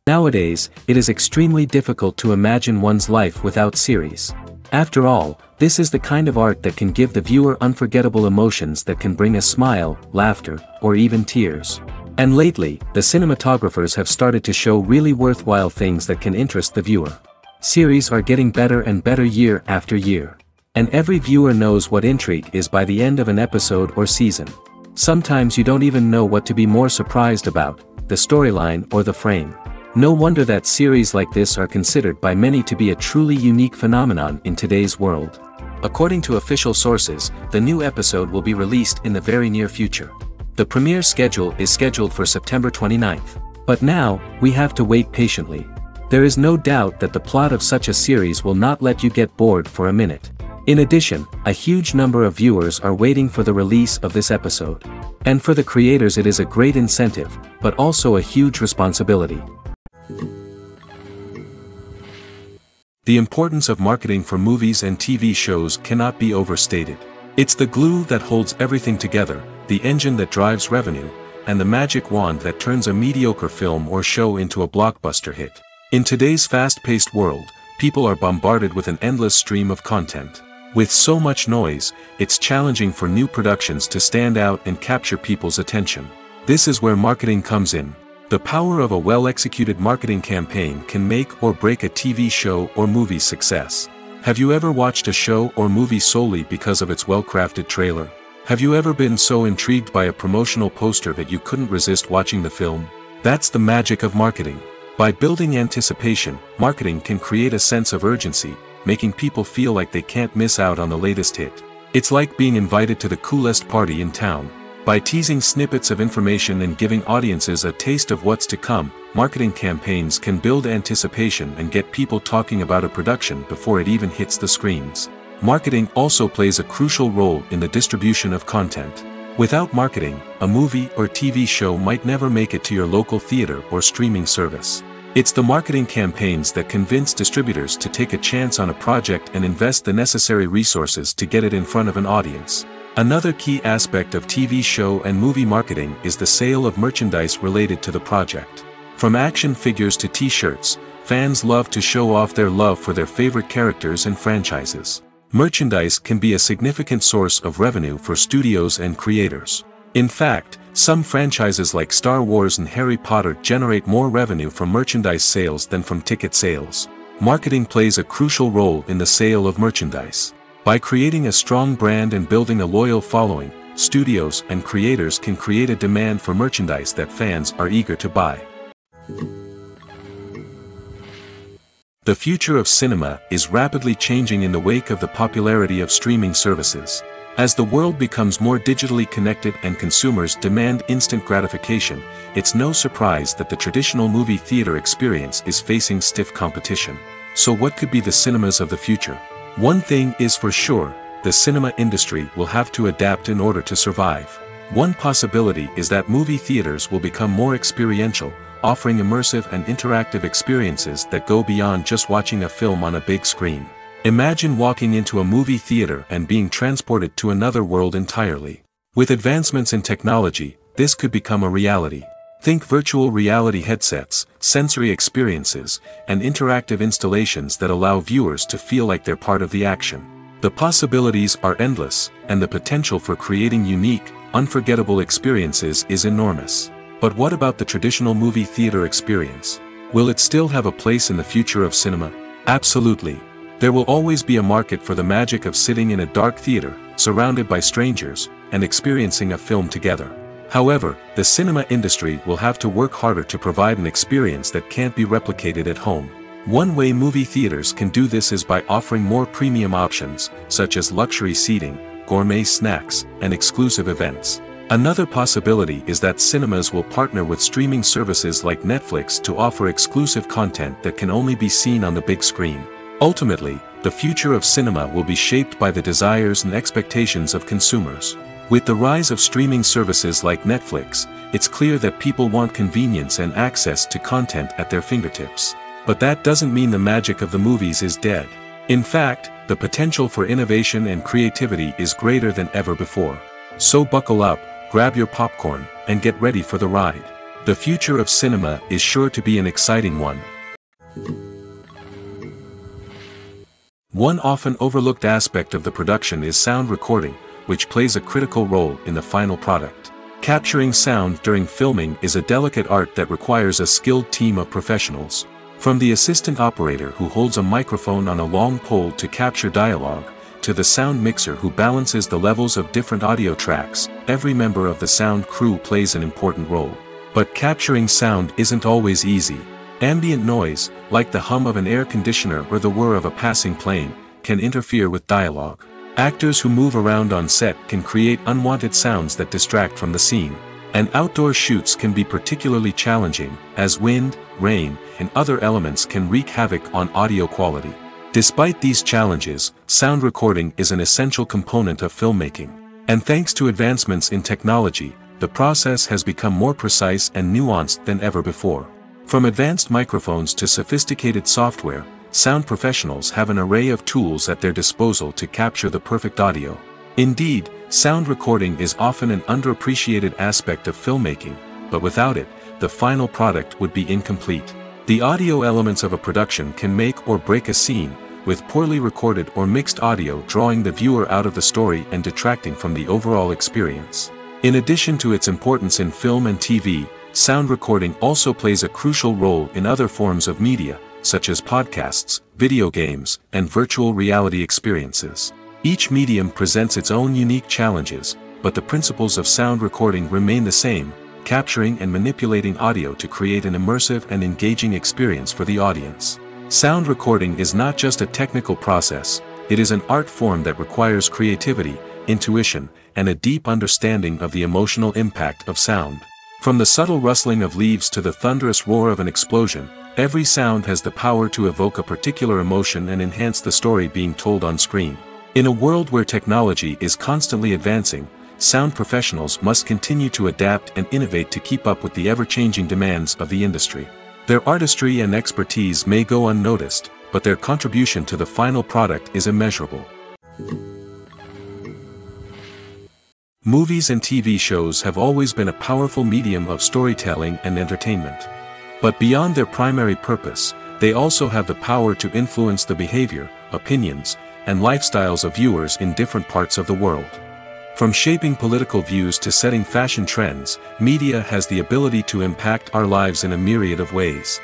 Nowadays, it is extremely difficult to imagine one's life without series. After all, this is the kind of art that can give the viewer unforgettable emotions that can bring a smile, laughter, or even tears. And lately, the cinematographers have started to show really worthwhile things that can interest the viewer. Series are getting better and better year after year. And every viewer knows what intrigue is by the end of an episode or season. Sometimes you don't even know what to be more surprised about, the storyline or the frame. No wonder that series like this are considered by many to be a truly unique phenomenon in today's world. According to official sources, the new episode will be released in the very near future. The premiere schedule is scheduled for September 29th. But now, we have to wait patiently. There is no doubt that the plot of such a series will not let you get bored for a minute. In addition, a huge number of viewers are waiting for the release of this episode. And for the creators it is a great incentive, but also a huge responsibility. The importance of marketing for movies and TV shows cannot be overstated. It's the glue that holds everything together, the engine that drives revenue, and the magic wand that turns a mediocre film or show into a blockbuster hit. In today's fast-paced world, people are bombarded with an endless stream of content. With so much noise, it's challenging for new productions to stand out and capture people's attention. This is where marketing comes in. The power of a well-executed marketing campaign can make or break a TV show or movie's success. Have you ever watched a show or movie solely because of its well-crafted trailer? Have you ever been so intrigued by a promotional poster that you couldn't resist watching the film? That's the magic of marketing. By building anticipation, marketing can create a sense of urgency, making people feel like they can't miss out on the latest hit. It's like being invited to the coolest party in town. By teasing snippets of information and giving audiences a taste of what's to come, marketing campaigns can build anticipation and get people talking about a production before it even hits the screens. Marketing also plays a crucial role in the distribution of content. Without marketing, a movie or TV show might never make it to your local theater or streaming service. It's the marketing campaigns that convince distributors to take a chance on a project and invest the necessary resources to get it in front of an audience. Another key aspect of TV show and movie marketing is the sale of merchandise related to the project. From action figures to t-shirts, fans love to show off their love for their favorite characters and franchises. Merchandise can be a significant source of revenue for studios and creators. In fact, some franchises like Star Wars and Harry Potter generate more revenue from merchandise sales than from ticket sales. Marketing plays a crucial role in the sale of merchandise. By creating a strong brand and building a loyal following, studios and creators can create a demand for merchandise that fans are eager to buy. The future of cinema is rapidly changing in the wake of the popularity of streaming services. As the world becomes more digitally connected and consumers demand instant gratification, it's no surprise that the traditional movie theater experience is facing stiff competition. So what could be the cinemas of the future? One thing is for sure, the cinema industry will have to adapt in order to survive. One possibility is that movie theaters will become more experiential, offering immersive and interactive experiences that go beyond just watching a film on a big screen. Imagine walking into a movie theater and being transported to another world entirely. With advancements in technology, this could become a reality. Think virtual reality headsets, sensory experiences, and interactive installations that allow viewers to feel like they're part of the action. The possibilities are endless, and the potential for creating unique, unforgettable experiences is enormous. But what about the traditional movie theater experience? Will it still have a place in the future of cinema? Absolutely. There will always be a market for the magic of sitting in a dark theater, surrounded by strangers, and experiencing a film together. However, the cinema industry will have to work harder to provide an experience that can't be replicated at home. One way movie theaters can do this is by offering more premium options, such as luxury seating, gourmet snacks, and exclusive events. Another possibility is that cinemas will partner with streaming services like Netflix to offer exclusive content that can only be seen on the big screen. Ultimately, the future of cinema will be shaped by the desires and expectations of consumers. With the rise of streaming services like Netflix, it's clear that people want convenience and access to content at their fingertips. But that doesn't mean the magic of the movies is dead. In fact, the potential for innovation and creativity is greater than ever before. So buckle up, grab your popcorn, and get ready for the ride. The future of cinema is sure to be an exciting one. One often overlooked aspect of the production is sound recording, which plays a critical role in the final product. Capturing sound during filming is a delicate art that requires a skilled team of professionals. From the assistant operator who holds a microphone on a long pole to capture dialogue, to the sound mixer who balances the levels of different audio tracks, every member of the sound crew plays an important role. But capturing sound isn't always easy. Ambient noise, like the hum of an air conditioner or the whir of a passing plane, can interfere with dialogue. Actors who move around on set can create unwanted sounds that distract from the scene. And outdoor shoots can be particularly challenging, as wind, rain, and other elements can wreak havoc on audio quality. Despite these challenges, sound recording is an essential component of filmmaking. And thanks to advancements in technology, the process has become more precise and nuanced than ever before. From advanced microphones to sophisticated software, sound professionals have an array of tools at their disposal to capture the perfect audio. Indeed, sound recording is often an underappreciated aspect of filmmaking, but without it, the final product would be incomplete. The audio elements of a production can make or break a scene, with poorly recorded or mixed audio drawing the viewer out of the story and detracting from the overall experience. In addition to its importance in film and TV, sound recording also plays a crucial role in other forms of media, such as podcasts, video games, and virtual reality experiences. Each medium presents its own unique challenges, but the principles of sound recording remain the same, capturing and manipulating audio to create an immersive and engaging experience for the audience. Sound recording is not just a technical process, it is an art form that requires creativity, intuition, and a deep understanding of the emotional impact of sound. From the subtle rustling of leaves to the thunderous roar of an explosion, every sound has the power to evoke a particular emotion and enhance the story being told on screen. In a world where technology is constantly advancing, sound professionals must continue to adapt and innovate to keep up with the ever-changing demands of the industry. Their artistry and expertise may go unnoticed, but their contribution to the final product is immeasurable. Movies and TV shows have always been a powerful medium of storytelling and entertainment. But beyond their primary purpose, they also have the power to influence the behavior, opinions, and lifestyles of viewers in different parts of the world. From shaping political views to setting fashion trends, media has the ability to impact our lives in a myriad of ways.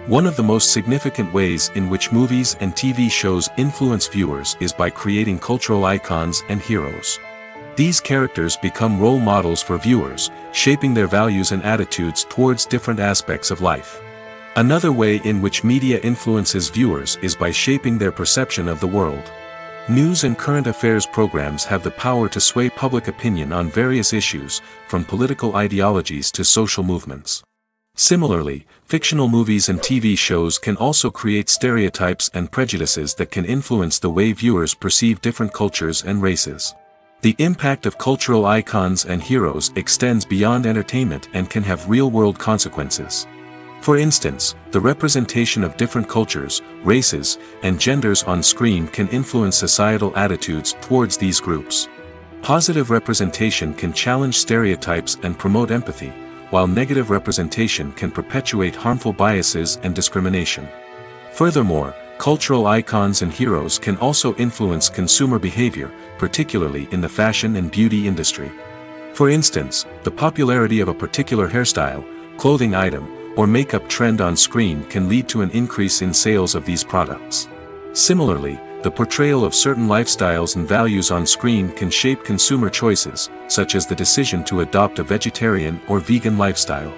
One of the most significant ways in which movies and TV shows influence viewers is by creating cultural icons and heroes. These characters become role models for viewers, shaping their values and attitudes towards different aspects of life. Another way in which media influences viewers is by shaping their perception of the world. News and current affairs programs have the power to sway public opinion on various issues, from political ideologies to social movements. Similarly, fictional movies and TV shows can also create stereotypes and prejudices that can influence the way viewers perceive different cultures and races. The impact of cultural icons and heroes extends beyond entertainment and can have real-world consequences. For instance, the representation of different cultures, races, and genders on screen can influence societal attitudes towards these groups. Positive representation can challenge stereotypes and promote empathy, while negative representation can perpetuate harmful biases and discrimination. Furthermore, cultural icons and heroes can also influence consumer behavior, particularly in the fashion and beauty industry. For instance, the popularity of a particular hairstyle, clothing item, or makeup trend on screen can lead to an increase in sales of these products. Similarly, the portrayal of certain lifestyles and values on screen can shape consumer choices, such as the decision to adopt a vegetarian or vegan lifestyle.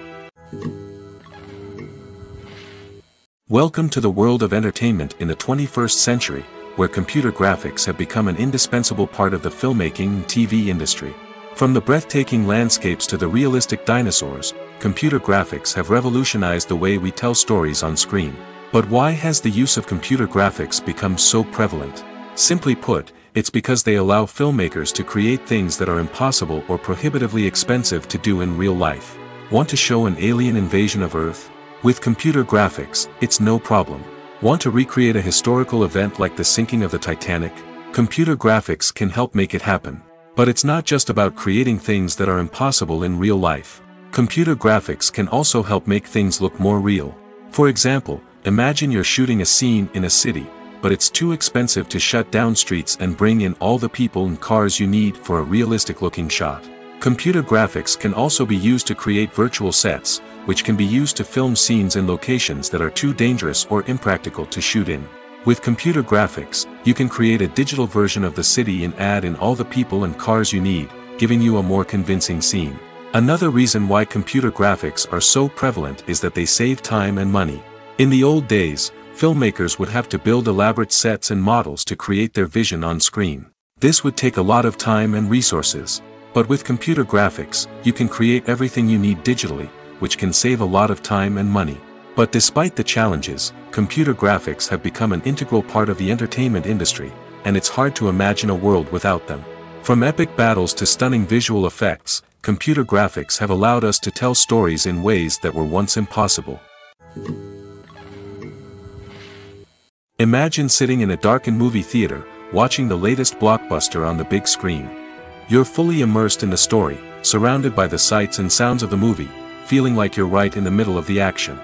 Welcome to the world of entertainment in the 21st century, where computer graphics have become an indispensable part of the filmmaking and TV industry. From the breathtaking landscapes to the realistic dinosaurs, computer graphics have revolutionized the way we tell stories on screen. But why has the use of computer graphics become so prevalent? Simply put, it's because they allow filmmakers to create things that are impossible or prohibitively expensive to do in real life. Want to show an alien invasion of Earth? With computer graphics, it's no problem. Want to recreate a historical event like the sinking of the Titanic? Computer graphics can help make it happen. But it's not just about creating things that are impossible in real life. Computer graphics can also help make things look more real. For example, imagine you're shooting a scene in a city, but it's too expensive to shut down streets and bring in all the people and cars you need for a realistic-looking shot. Computer graphics can also be used to create virtual sets, which can be used to film scenes in locations that are too dangerous or impractical to shoot in. With computer graphics, you can create a digital version of the city and add in all the people and cars you need, giving you a more convincing scene. Another reason why computer graphics are so prevalent is that they save time and money. In the old days, filmmakers would have to build elaborate sets and models to create their vision on screen. This would take a lot of time and resources. But with computer graphics, you can create everything you need digitally, which can save a lot of time and money. But despite the challenges, computer graphics have become an integral part of the entertainment industry, and it's hard to imagine a world without them. From epic battles to stunning visual effects, computer graphics have allowed us to tell stories in ways that were once impossible. Imagine sitting in a darkened movie theater, watching the latest blockbuster on the big screen. You're fully immersed in the story, surrounded by the sights and sounds of the movie, feeling like you're right in the middle of the action.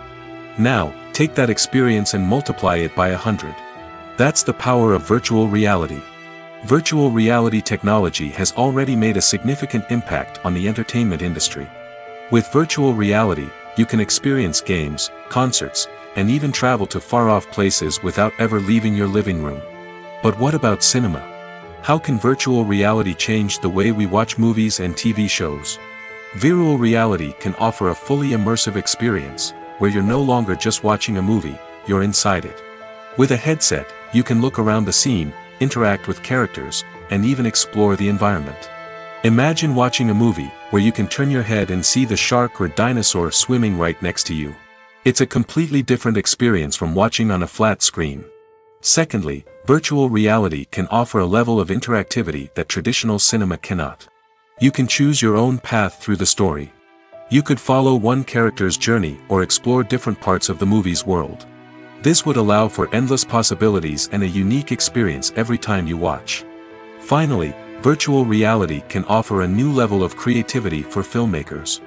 Now, take that experience and multiply it by 100. That's the power of virtual reality. Virtual reality technology has already made a significant impact on the entertainment industry. With virtual reality, you can experience games, concerts, and even travel to far-off places without ever leaving your living room. But what about cinema? How can virtual reality change the way we watch movies and TV shows? Virtual reality can offer a fully immersive experience, where you're no longer just watching a movie, you're inside it. With a headset, you can look around the scene, interact with characters, and even explore the environment. Imagine watching a movie, where you can turn your head and see the shark or dinosaur swimming right next to you. It's a completely different experience from watching on a flat screen. Secondly, virtual reality can offer a level of interactivity that traditional cinema cannot. You can choose your own path through the story. You could follow one character's journey or explore different parts of the movie's world. This would allow for endless possibilities and a unique experience every time you watch. Finally, virtual reality can offer a new level of creativity for filmmakers.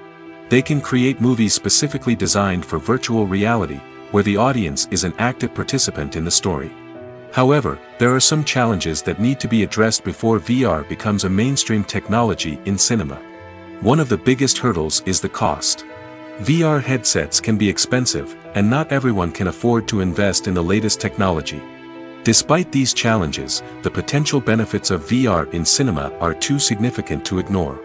They can create movies specifically designed for virtual reality, where the audience is an active participant in the story. However, there are some challenges that need to be addressed before VR becomes a mainstream technology in cinema. One of the biggest hurdles is the cost. VR headsets can be expensive, and not everyone can afford to invest in the latest technology. Despite these challenges, the potential benefits of VR in cinema are too significant to ignore.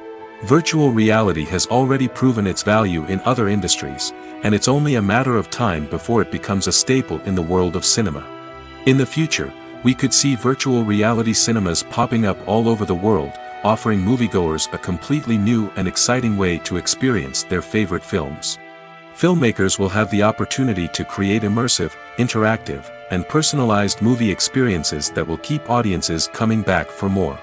Virtual reality has already proven its value in other industries, and it's only a matter of time before it becomes a staple in the world of cinema. In the future, we could see virtual reality cinemas popping up all over the world, offering moviegoers a completely new and exciting way to experience their favorite films. Filmmakers will have the opportunity to create immersive, interactive, and personalized movie experiences that will keep audiences coming back for more.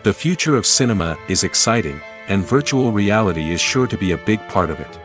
The future of cinema is exciting, and virtual reality is sure to be a big part of it.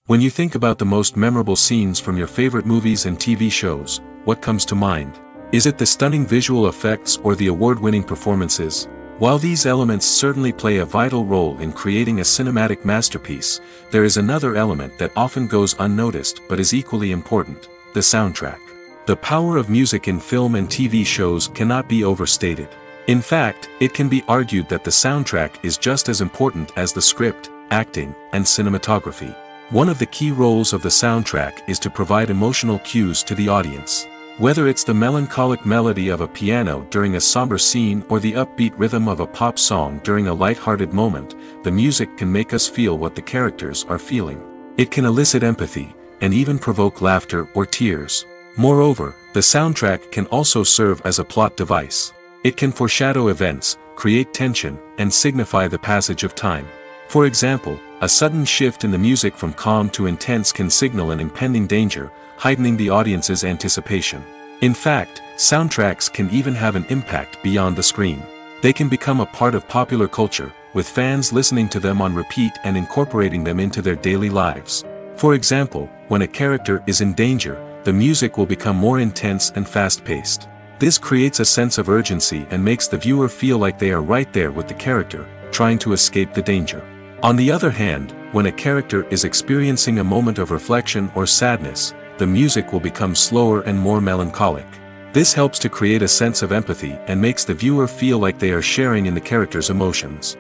When you think about the most memorable scenes from your favorite movies and TV shows, what comes to mind? Is it the stunning visual effects or the award-winning performances? While these elements certainly play a vital role in creating a cinematic masterpiece, there is another element that often goes unnoticed but is equally important: the soundtrack. The power of music in film and TV shows cannot be overstated. In fact, it can be argued that the soundtrack is just as important as the script, acting, and cinematography. One of the key roles of the soundtrack is to provide emotional cues to the audience. Whether it's the melancholic melody of a piano during a somber scene or the upbeat rhythm of a pop song during a light-hearted moment, the music can make us feel what the characters are feeling. It can elicit empathy, and even provoke laughter or tears. Moreover, the soundtrack can also serve as a plot device. It can foreshadow events, create tension, and signify the passage of time. For example, a sudden shift in the music from calm to intense can signal an impending danger, heightening the audience's anticipation. In fact, soundtracks can even have an impact beyond the screen. They can become a part of popular culture, with fans listening to them on repeat and incorporating them into their daily lives. For example, when a character is in danger, the music will become more intense and fast-paced. This creates a sense of urgency and makes the viewer feel like they are right there with the character, trying to escape the danger. On the other hand, when a character is experiencing a moment of reflection or sadness, the music will become slower and more melancholic. This helps to create a sense of empathy and makes the viewer feel like they are sharing in the character's emotions.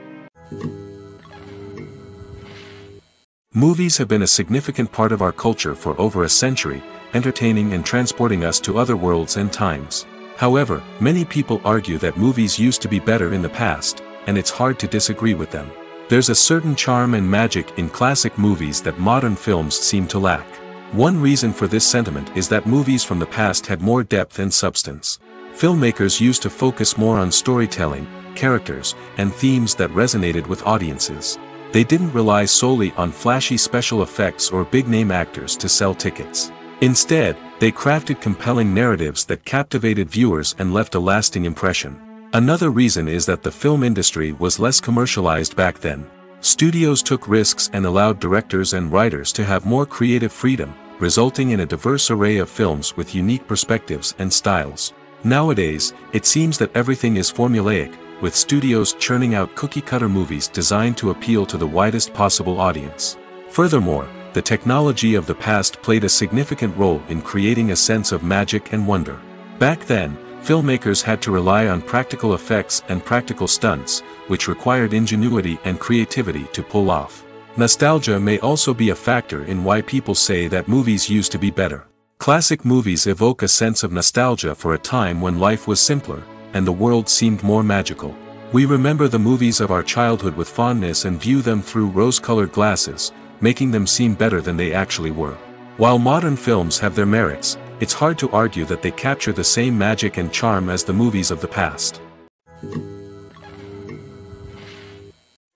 Movies have been a significant part of our culture for over a century, entertaining and transporting us to other worlds and times. However, many people argue that movies used to be better in the past, and it's hard to disagree with them. There's a certain charm and magic in classic movies that modern films seem to lack. One reason for this sentiment is that movies from the past had more depth and substance. Filmmakers used to focus more on storytelling, characters, and themes that resonated with audiences. They didn't rely solely on flashy special effects or big-name actors to sell tickets. Instead, they crafted compelling narratives that captivated viewers and left a lasting impression. Another reason is that the film industry was less commercialized back then. Studios took risks and allowed directors and writers to have more creative freedom, resulting in a diverse array of films with unique perspectives and styles. Nowadays, it seems that everything is formulaic, with studios churning out cookie-cutter movies designed to appeal to the widest possible audience. Furthermore, the technology of the past played a significant role in creating a sense of magic and wonder. Back then, filmmakers had to rely on practical effects and practical stunts, which required ingenuity and creativity to pull off. Nostalgia may also be a factor in why people say that movies used to be better. Classic movies evoke a sense of nostalgia for a time when life was simpler, and the world seemed more magical. We remember the movies of our childhood with fondness and view them through rose-colored glasses, making them seem better than they actually were. While modern films have their merits, it's hard to argue that they capture the same magic and charm as the movies of the past.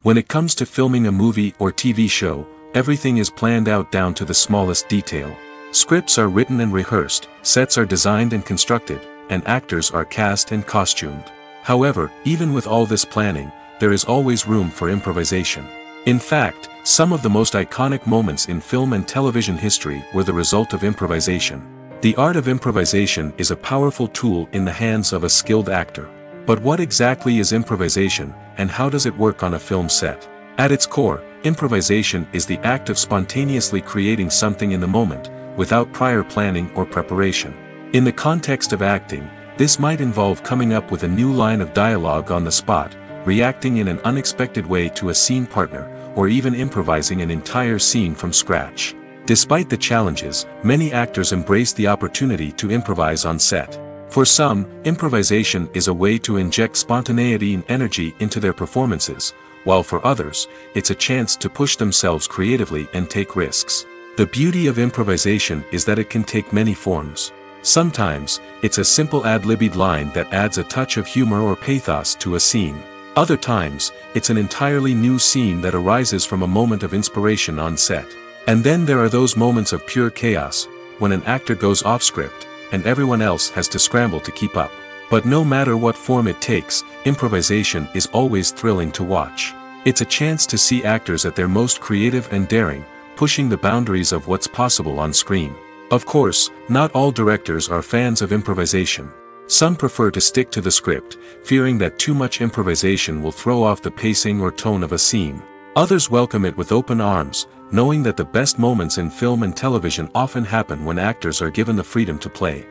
When it comes to filming a movie or TV show, everything is planned out down to the smallest detail. Scripts are written and rehearsed, sets are designed and constructed, and actors are cast and costumed. However, even with all this planning, there is always room for improvisation. In fact, some of the most iconic moments in film and television history were the result of improvisation. The art of improvisation is a powerful tool in the hands of a skilled actor. But what exactly is improvisation, and how does it work on a film set? At its core, improvisation is the act of spontaneously creating something in the moment, without prior planning or preparation. In the context of acting, this might involve coming up with a new line of dialogue on the spot, reacting in an unexpected way to a scene partner, or even improvising an entire scene from scratch. Despite the challenges, many actors embrace the opportunity to improvise on set. For some, improvisation is a way to inject spontaneity and energy into their performances, while for others, it's a chance to push themselves creatively and take risks. The beauty of improvisation is that it can take many forms. Sometimes, it's a simple ad-libbed line that adds a touch of humor or pathos to a scene. Other times, it's an entirely new scene that arises from a moment of inspiration on set. And then there are those moments of pure chaos, when an actor goes off script, and everyone else has to scramble to keep up. But no matter what form it takes, improvisation is always thrilling to watch. It's a chance to see actors at their most creative and daring, pushing the boundaries of what's possible on screen. Of course, not all directors are fans of improvisation. Some prefer to stick to the script, fearing that too much improvisation will throw off the pacing or tone of a scene. Others welcome it with open arms, knowing that the best moments in film and television often happen when actors are given the freedom to play.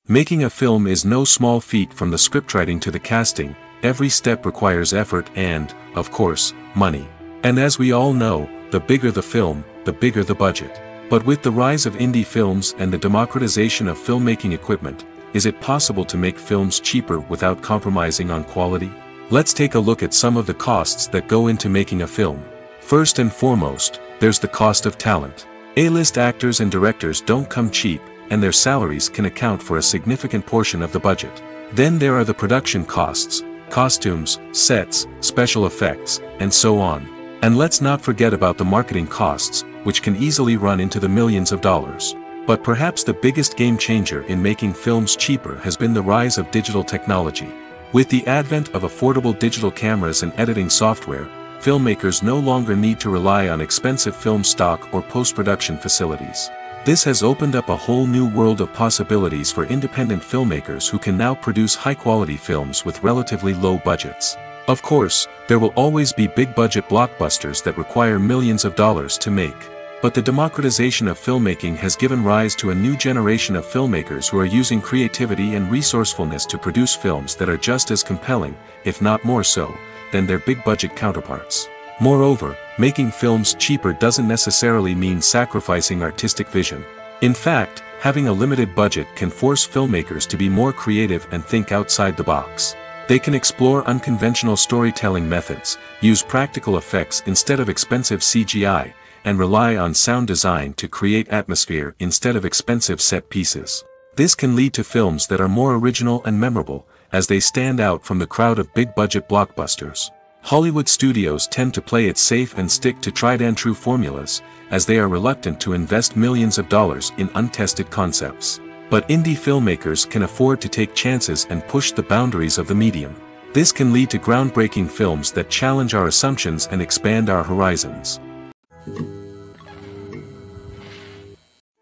Making a film is no small feat. From the scriptwriting to the casting, every step requires effort and, of course, money. And as we all know, the bigger the film, the bigger the budget. But with the rise of indie films and the democratization of filmmaking equipment, is it possible to make films cheaper without compromising on quality? Let's take a look at some of the costs that go into making a film. First and foremost, there's the cost of talent. A-list actors and directors don't come cheap, and their salaries can account for a significant portion of the budget. Then there are the production costs, costumes, sets, special effects, and so on. And let's not forget about the marketing costs, which can easily run into the millions of dollars. But perhaps the biggest game changer in making films cheaper has been the rise of digital technology. With the advent of affordable digital cameras and editing software, filmmakers no longer need to rely on expensive film stock or post-production facilities. This has opened up a whole new world of possibilities for independent filmmakers who can now produce high-quality films with relatively low budgets. Of course, there will always be big-budget blockbusters that require millions of dollars to make. But the democratization of filmmaking has given rise to a new generation of filmmakers who are using creativity and resourcefulness to produce films that are just as compelling, if not more so, than their big-budget counterparts. Moreover, making films cheaper doesn't necessarily mean sacrificing artistic vision. In fact, having a limited budget can force filmmakers to be more creative and think outside the box. They can explore unconventional storytelling methods, use practical effects instead of expensive CGI, and rely on sound design to create atmosphere instead of expensive set pieces. This can lead to films that are more original and memorable, as they stand out from the crowd of big-budget blockbusters. Hollywood studios tend to play it safe and stick to tried-and-true formulas, as they are reluctant to invest millions of dollars in untested concepts. But indie filmmakers can afford to take chances and push the boundaries of the medium. This can lead to groundbreaking films that challenge our assumptions and expand our horizons.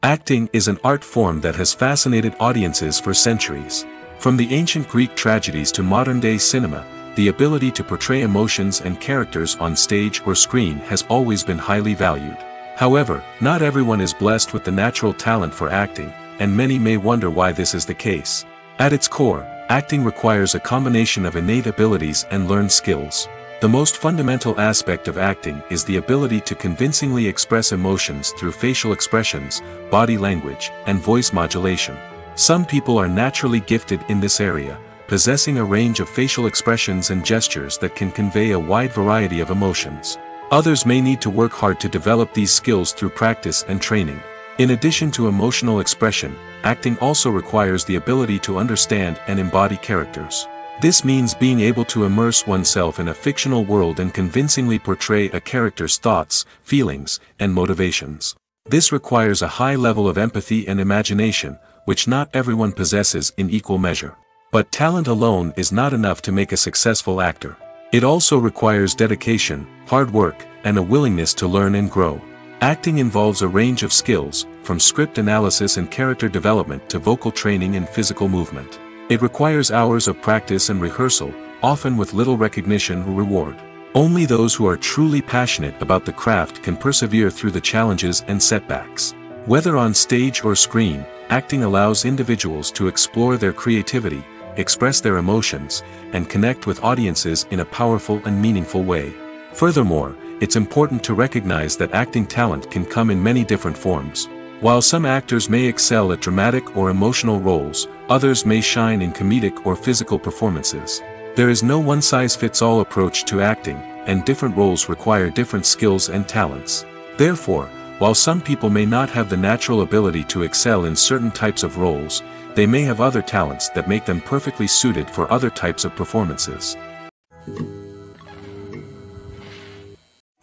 Acting is an art form that has fascinated audiences for centuries. From the ancient Greek tragedies to modern-day cinema, the ability to portray emotions and characters on stage or screen has always been highly valued. However, not everyone is blessed with the natural talent for acting, and many may wonder why this is the case. At its core, acting requires a combination of innate abilities and learned skills. The most fundamental aspect of acting is the ability to convincingly express emotions through facial expressions, body language, and voice modulation. Some people are naturally gifted in this area, possessing a range of facial expressions and gestures that can convey a wide variety of emotions. Others may need to work hard to develop these skills through practice and training. In addition to emotional expression, acting also requires the ability to understand and embody characters. This means being able to immerse oneself in a fictional world and convincingly portray a character's thoughts, feelings, and motivations. This requires a high level of empathy and imagination, which not everyone possesses in equal measure. But talent alone is not enough to make a successful actor. It also requires dedication, hard work, and a willingness to learn and grow. Acting involves a range of skills, from script analysis and character development to vocal training and physical movement. It requires hours of practice and rehearsal, often with little recognition or reward. Only those who are truly passionate about the craft can persevere through the challenges and setbacks. Whether on stage or screen, acting allows individuals to explore their creativity, express their emotions, and connect with audiences in a powerful and meaningful way. Furthermore, it's important to recognize that acting talent can come in many different forms. While some actors may excel at dramatic or emotional roles, others may shine in comedic or physical performances. There is no one-size-fits-all approach to acting, and different roles require different skills and talents. Therefore, while some people may not have the natural ability to excel in certain types of roles, they may have other talents that make them perfectly suited for other types of performances.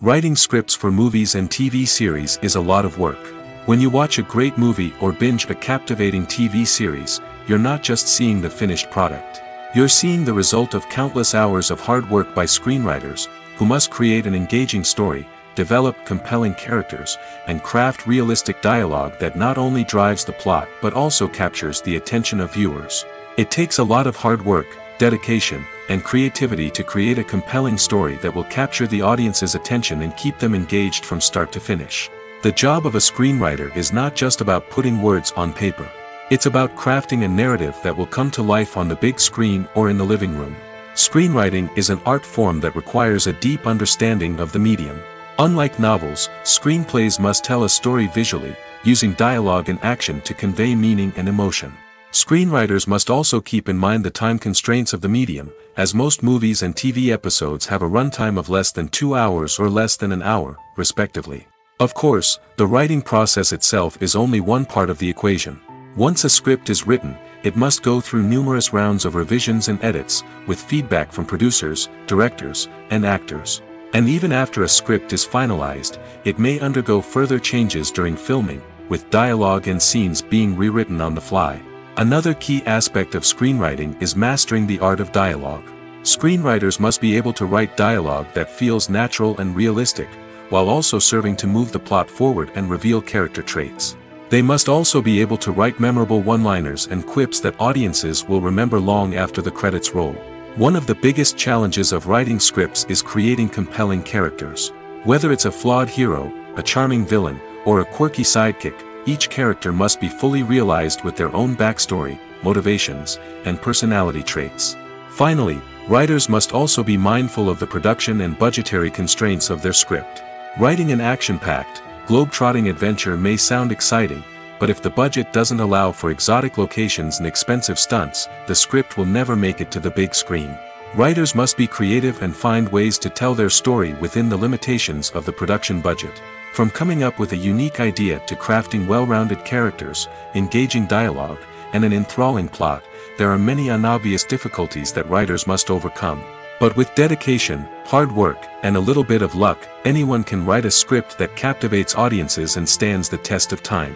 Writing scripts for movies and TV series is a lot of work. When you watch a great movie or binge a captivating TV series, you're not just seeing the finished product. You're seeing the result of countless hours of hard work by screenwriters, who must create an engaging story, develop compelling characters, and craft realistic dialogue that not only drives the plot but also captures the attention of viewers. It takes a lot of hard work, dedication, and creativity to create a compelling story that will capture the audience's attention and keep them engaged from start to finish. The job of a screenwriter is not just about putting words on paper. It's about crafting a narrative that will come to life on the big screen or in the living room. Screenwriting is an art form that requires a deep understanding of the medium. Unlike novels, screenplays must tell a story visually, using dialogue and action to convey meaning and emotion. Screenwriters must also keep in mind the time constraints of the medium, as most movies and TV episodes have a runtime of less than 2 hours or less than an hour, respectively. Of course, the writing process itself is only one part of the equation. Once a script is written, it must go through numerous rounds of revisions and edits, with feedback from producers, directors, and actors. And even after a script is finalized, it may undergo further changes during filming, with dialogue and scenes being rewritten on the fly. Another key aspect of screenwriting is mastering the art of dialogue. Screenwriters must be able to write dialogue that feels natural and realistic, while also serving to move the plot forward and reveal character traits. They must also be able to write memorable one-liners and quips that audiences will remember long after the credits roll. One of the biggest challenges of writing scripts is creating compelling characters. Whether it's a flawed hero, a charming villain, or a quirky sidekick, each character must be fully realized with their own backstory, motivations, and personality traits. Finally, writers must also be mindful of the production and budgetary constraints of their script. Writing an action-packed, globe-trotting adventure may sound exciting, but if the budget doesn't allow for exotic locations and expensive stunts, the script will never make it to the big screen. Writers must be creative and find ways to tell their story within the limitations of the production budget. From coming up with a unique idea to crafting well-rounded characters, engaging dialogue, and an enthralling plot, there are many unobvious difficulties that writers must overcome. But with dedication, hard work, and a little bit of luck, anyone can write a script that captivates audiences and stands the test of time.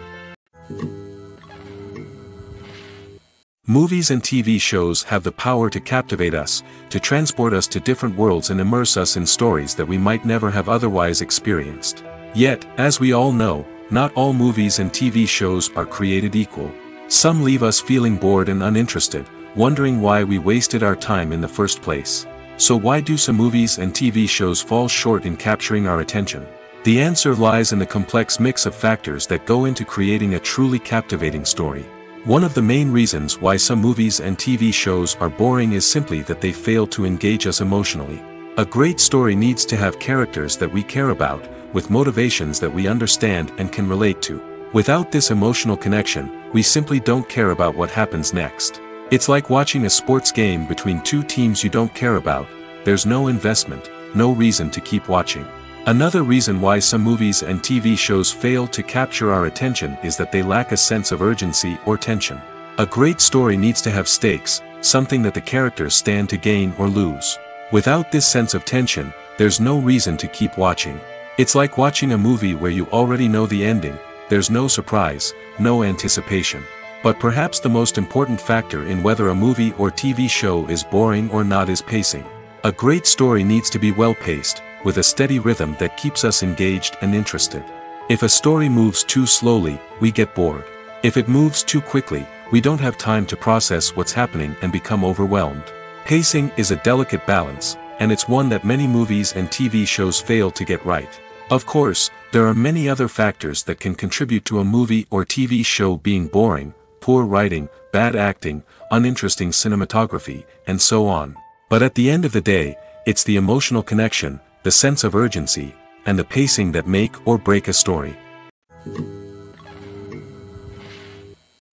Movies and TV shows have the power to captivate us, to transport us to different worlds and immerse us in stories that we might never have otherwise experienced. Yet, as we all know, not all movies and TV shows are created equal. Some leave us feeling bored and uninterested, wondering why we wasted our time in the first place. So why do some movies and TV shows fall short in capturing our attention? The answer lies in the complex mix of factors that go into creating a truly captivating story. One of the main reasons why some movies and TV shows are boring is simply that they fail to engage us emotionally. A great story needs to have characters that we care about, with motivations that we understand and can relate to. Without this emotional connection, we simply don't care about what happens next. It's like watching a sports game between two teams you don't care about. There's no investment, no reason to keep watching. Another reason why some movies and TV shows fail to capture our attention is that they lack a sense of urgency or tension. A great story needs to have stakes, something that the characters stand to gain or lose. Without this sense of tension, there's no reason to keep watching. It's like watching a movie where you already know the ending. There's no surprise, no anticipation. But perhaps the most important factor in whether a movie or TV show is boring or not is pacing. A great story needs to be well-paced, with a steady rhythm that keeps us engaged and interested. If a story moves too slowly, we get bored. If it moves too quickly, we don't have time to process what's happening and become overwhelmed. Pacing is a delicate balance, and it's one that many movies and TV shows fail to get right. Of course, there are many other factors that can contribute to a movie or TV show being boring: poor writing, bad acting, uninteresting cinematography, and so on. But at the end of the day, it's the emotional connection, the sense of urgency, and the pacing that make or break a story.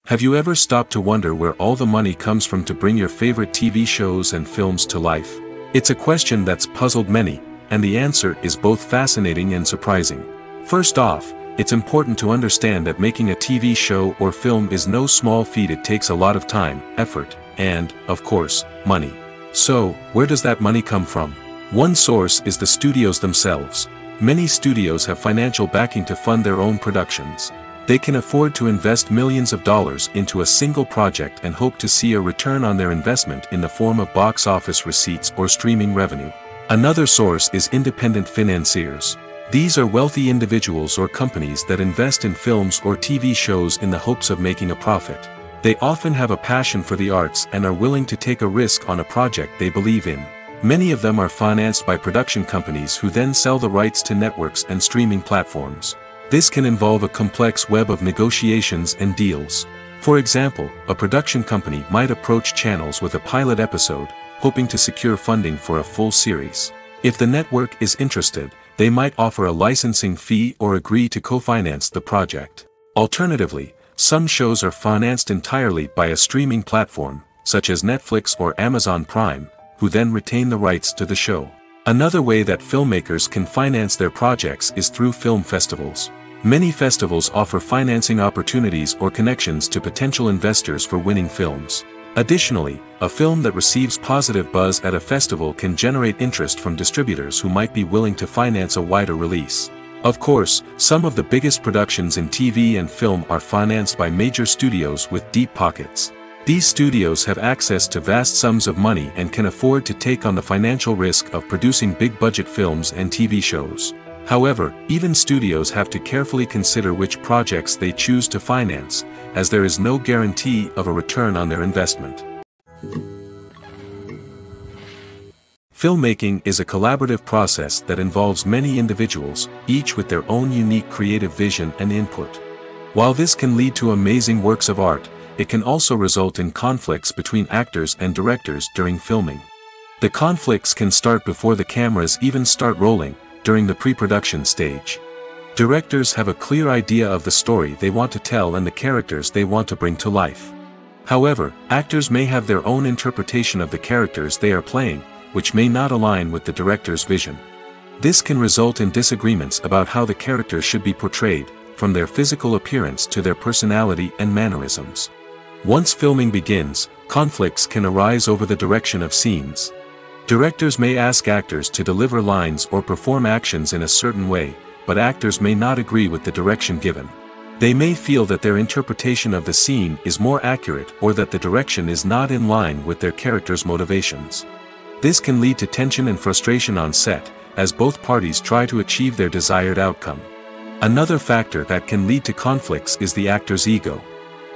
Have you ever stopped to wonder where all the money comes from to bring your favorite TV shows and films to life? It's a question that's puzzled many, and the answer is both fascinating and surprising. First off, it's important to understand that making a TV show or film is no small feat. It takes a lot of time, effort, and, of course, money. So, where does that money come from? One source is the studios themselves. Many studios have financial backing to fund their own productions. They can afford to invest millions of dollars into a single project and hope to see a return on their investment in the form of box office receipts or streaming revenue. Another source is independent financiers. These are wealthy individuals or companies that invest in films or TV shows in the hopes of making a profit. They often have a passion for the arts and are willing to take a risk on a project they believe in. Many of them are financed by production companies who then sell the rights to networks and streaming platforms. This can involve a complex web of negotiations and deals. For example, a production company might approach channels with a pilot episode, hoping to secure funding for a full series. If the network is interested, they might offer a licensing fee or agree to co-finance the project. Alternatively, some shows are financed entirely by a streaming platform, such as Netflix or Amazon Prime, who then retain the rights to the show. Another way that filmmakers can finance their projects is through film festivals. Many festivals offer financing opportunities or connections to potential investors for winning films. Additionally, a film that receives positive buzz at a festival can generate interest from distributors who might be willing to finance a wider release. Of course, some of the biggest productions in TV and film are financed by major studios with deep pockets. These studios have access to vast sums of money and can afford to take on the financial risk of producing big-budget films and TV shows. However, even studios have to carefully consider which projects they choose to finance, as there is no guarantee of a return on their investment. Filmmaking is a collaborative process that involves many individuals, each with their own unique creative vision and input. While this can lead to amazing works of art, it can also result in conflicts between actors and directors during filming. The conflicts can start before the cameras even start rolling, during the pre-production stage. Directors have a clear idea of the story they want to tell and the characters they want to bring to life. However, actors may have their own interpretation of the characters they are playing, which may not align with the director's vision. This can result in disagreements about how the characters should be portrayed, from their physical appearance to their personality and mannerisms. Once filming begins, conflicts can arise over the direction of scenes. Directors may ask actors to deliver lines or perform actions in a certain way, but actors may not agree with the direction given. They may feel that their interpretation of the scene is more accurate or that the direction is not in line with their character's motivations. This can lead to tension and frustration on set, as both parties try to achieve their desired outcome. Another factor that can lead to conflicts is the actor's ego.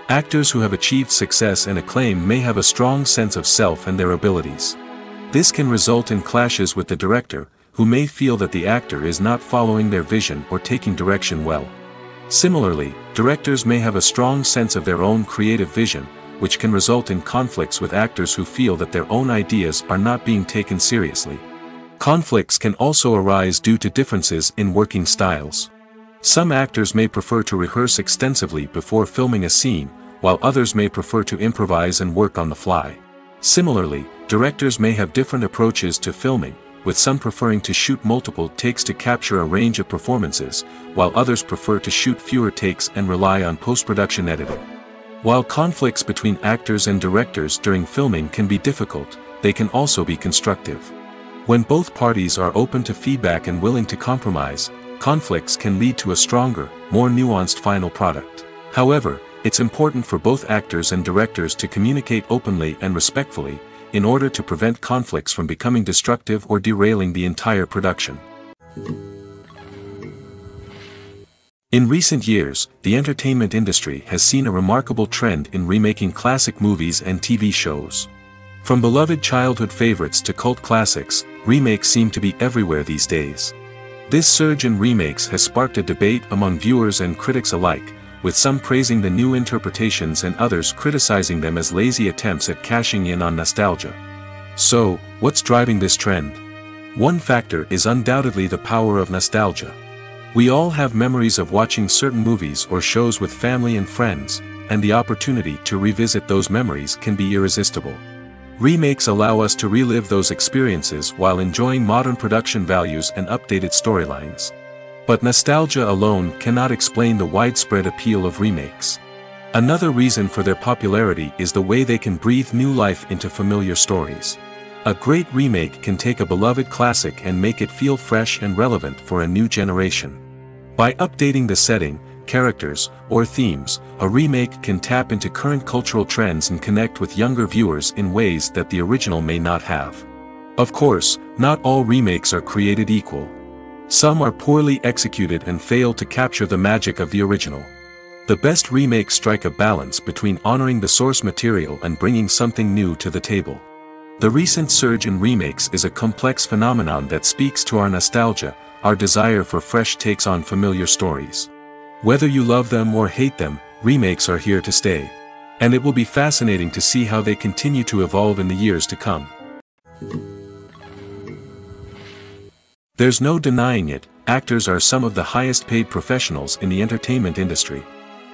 Actors who have achieved success and acclaim may have a strong sense of self and their abilities. This can result in clashes with the director, who may feel that the actor is not following their vision or taking direction well. Similarly, directors may have a strong sense of their own creative vision, which can result in conflicts with actors who feel that their own ideas are not being taken seriously. Conflicts can also arise due to differences in working styles. Some actors may prefer to rehearse extensively before filming a scene, while others may prefer to improvise and work on the fly. Similarly, directors may have different approaches to filming, with some preferring to shoot multiple takes to capture a range of performances, while others prefer to shoot fewer takes and rely on post-production editing. While conflicts between actors and directors during filming can be difficult, they can also be constructive. When both parties are open to feedback and willing to compromise, conflicts can lead to a stronger, more nuanced final product. However, it's important for both actors and directors to communicate openly and respectfully, in order to prevent conflicts from becoming destructive or derailing the entire production. In recent years, the entertainment industry has seen a remarkable trend in remaking classic movies and TV shows. From beloved childhood favorites to cult classics, remakes seem to be everywhere these days. This surge in remakes has sparked a debate among viewers and critics alike, with some praising the new interpretations and others criticizing them as lazy attempts at cashing in on nostalgia. So, what's driving this trend? One factor is undoubtedly the power of nostalgia. We all have memories of watching certain movies or shows with family and friends, and the opportunity to revisit those memories can be irresistible. Remakes allow us to relive those experiences while enjoying modern production values and updated storylines. But nostalgia alone cannot explain the widespread appeal of remakes. Another reason for their popularity is the way they can breathe new life into familiar stories. A great remake can take a beloved classic and make it feel fresh and relevant for a new generation. By updating the setting, characters, or themes, a remake can tap into current cultural trends and connect with younger viewers in ways that the original may not have. Of course, not all remakes are created equal. Some are poorly executed and fail to capture the magic of the original. The best remakes strike a balance between honoring the source material and bringing something new to the table. The recent surge in remakes is a complex phenomenon that speaks to our nostalgia, our desire for fresh takes on familiar stories. Whether you love them or hate them, remakes are here to stay. And it will be fascinating to see how they continue to evolve in the years to come. There's no denying it, actors are some of the highest paid professionals in the entertainment industry.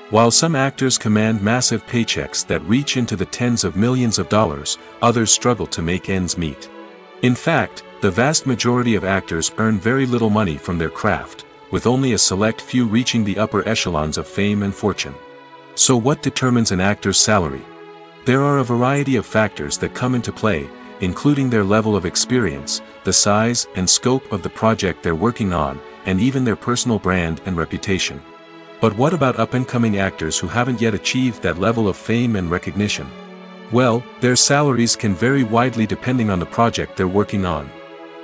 While some actors command massive paychecks that reach into the tens of millions of dollars, others struggle to make ends meet. In fact, the vast majority of actors earn very little money from their craft, with only a select few reaching the upper echelons of fame and fortune. So what determines an actor's salary? There are a variety of factors that come into play, including their level of experience, the size and scope of the project they're working on, and even their personal brand and reputation. But what about up-and-coming actors who haven't yet achieved that level of fame and recognition? Well, their salaries can vary widely depending on the project they're working on.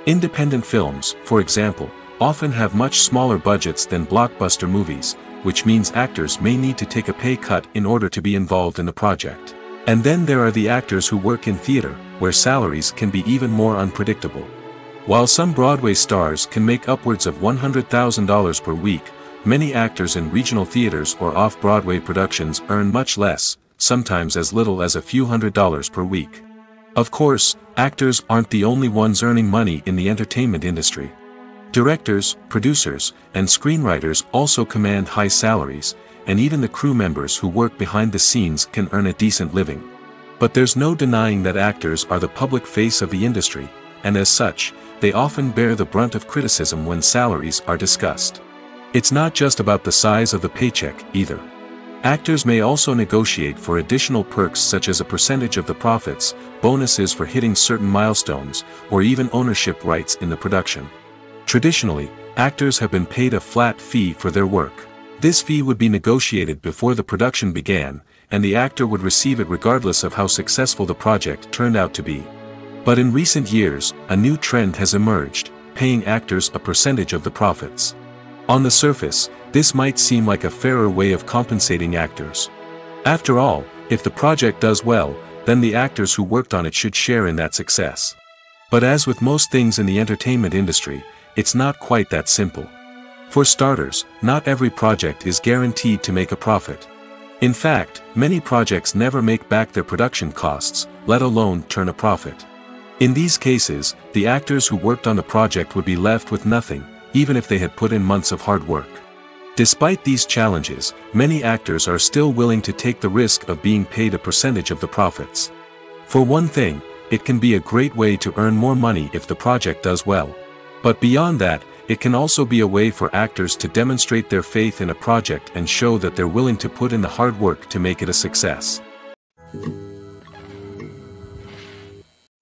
Independent films, for example, often have much smaller budgets than blockbuster movies, which means actors may need to take a pay cut in order to be involved in the project. And then there are the actors who work in theater, where salaries can be even more unpredictable. While some Broadway stars can make upwards of $100,000 per week, many actors in regional theaters or off-Broadway productions earn much less, sometimes as little as a few $100s per week. Of course, actors aren't the only ones earning money in the entertainment industry. Directors, producers, and screenwriters also command high salaries, and even the crew members who work behind the scenes can earn a decent living. But there's no denying that actors are the public face of the industry, and as such, they often bear the brunt of criticism when salaries are discussed. It's not just about the size of the paycheck, either. Actors may also negotiate for additional perks such as a percentage of the profits, bonuses for hitting certain milestones, or even ownership rights in the production. Traditionally, actors have been paid a flat fee for their work. This fee would be negotiated before the production began, and the actor would receive it regardless of how successful the project turned out to be. But in recent years, a new trend has emerged, paying actors a percentage of the profits. On the surface, this might seem like a fairer way of compensating actors. After all, if the project does well, then the actors who worked on it should share in that success. But as with most things in the entertainment industry, it's not quite that simple. For starters, not every project is guaranteed to make a profit. In fact, many projects never make back their production costs, let alone turn a profit. In these cases, the actors who worked on the project would be left with nothing, even if they had put in months of hard work. Despite these challenges, many actors are still willing to take the risk of being paid a percentage of the profits. For one thing, it can be a great way to earn more money if the project does well. But beyond that, it can also be a way for actors to demonstrate their faith in a project and show that they're willing to put in the hard work to make it a success.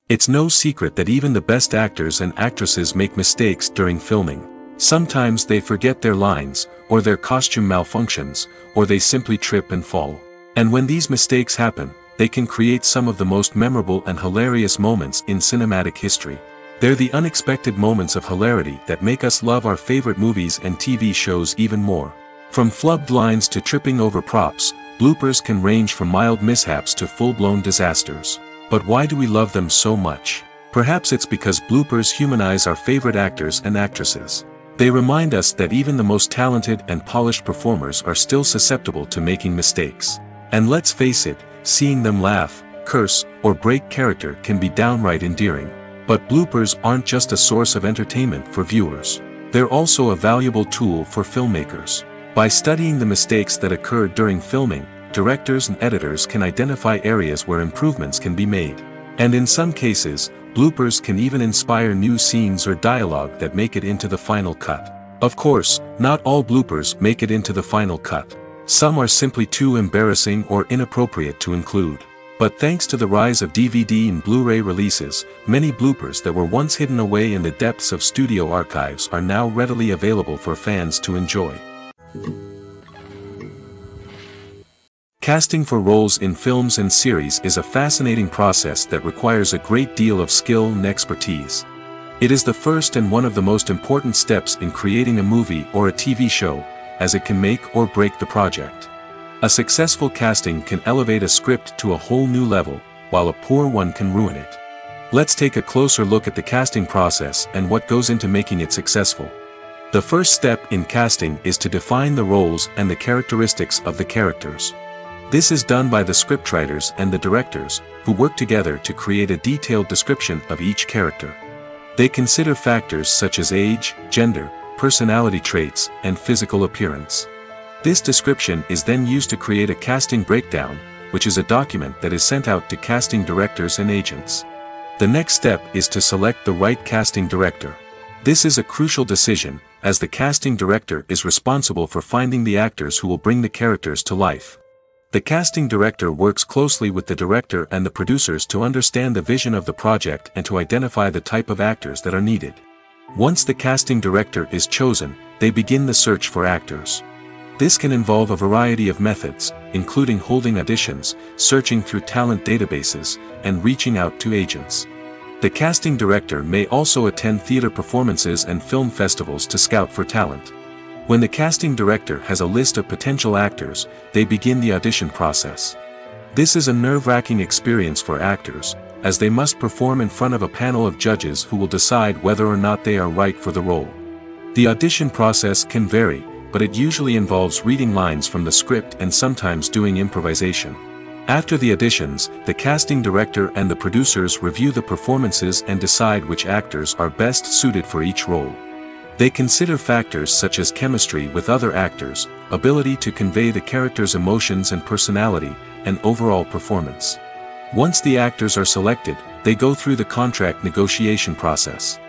It's no secret that even the best actors and actresses make mistakes during filming. Sometimes they forget their lines, or their costume malfunctions, or they simply trip and fall. And when these mistakes happen, they can create some of the most memorable and hilarious moments in cinematic history. They're the unexpected moments of hilarity that make us love our favorite movies and TV shows even more. From flubbed lines to tripping over props, bloopers can range from mild mishaps to full-blown disasters. But why do we love them so much? Perhaps it's because bloopers humanize our favorite actors and actresses. They remind us that even the most talented and polished performers are still susceptible to making mistakes. And let's face it, seeing them laugh, curse, or break character can be downright endearing. But bloopers aren't just a source of entertainment for viewers. They're also a valuable tool for filmmakers. By studying the mistakes that occurred during filming, directors and editors can identify areas where improvements can be made. And in some cases, bloopers can even inspire new scenes or dialogue that make it into the final cut. Of course, not all bloopers make it into the final cut. Some are simply too embarrassing or inappropriate to include. But thanks to the rise of DVD and Blu-ray releases, many bloopers that were once hidden away in the depths of studio archives are now readily available for fans to enjoy. Casting for roles in films and series is a fascinating process that requires a great deal of skill and expertise. It is the first and one of the most important steps in creating a movie or a TV show, as it can make or break the project. A successful casting can elevate a script to a whole new level, while a poor one can ruin it. Let's take a closer look at the casting process and what goes into making it successful. The first step in casting is to define the roles and the characteristics of the characters. This is done by the scriptwriters and the directors, who work together to create a detailed description of each character. They consider factors such as age, gender, personality traits, and physical appearance. This description is then used to create a casting breakdown, which is a document that is sent out to casting directors and agents. The next step is to select the right casting director. This is a crucial decision, as the casting director is responsible for finding the actors who will bring the characters to life. The casting director works closely with the director and the producers to understand the vision of the project and to identify the type of actors that are needed. Once the casting director is chosen, they begin the search for actors. This can involve a variety of methods, including holding auditions, searching through talent databases, and reaching out to agents. The casting director may also attend theater performances and film festivals to scout for talent. When the casting director has a list of potential actors, they begin the audition process. This is a nerve-wracking experience for actors, as they must perform in front of a panel of judges who will decide whether or not they are right for the role. The audition process can vary, but it usually involves reading lines from the script and sometimes doing improvisation. After the auditions, the casting director and the producers review the performances and decide which actors are best suited for each role. They consider factors such as chemistry with other actors, ability to convey the character's emotions and personality, and overall performance. Once the actors are selected, they go through the contract negotiation process.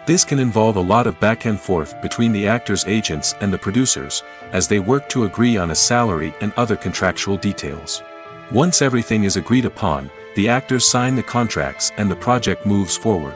This can involve a lot of back and forth between the actors' agents and the producers, as they work to agree on a salary and other contractual details. Once everything is agreed upon, the actors sign the contracts and the project moves forward.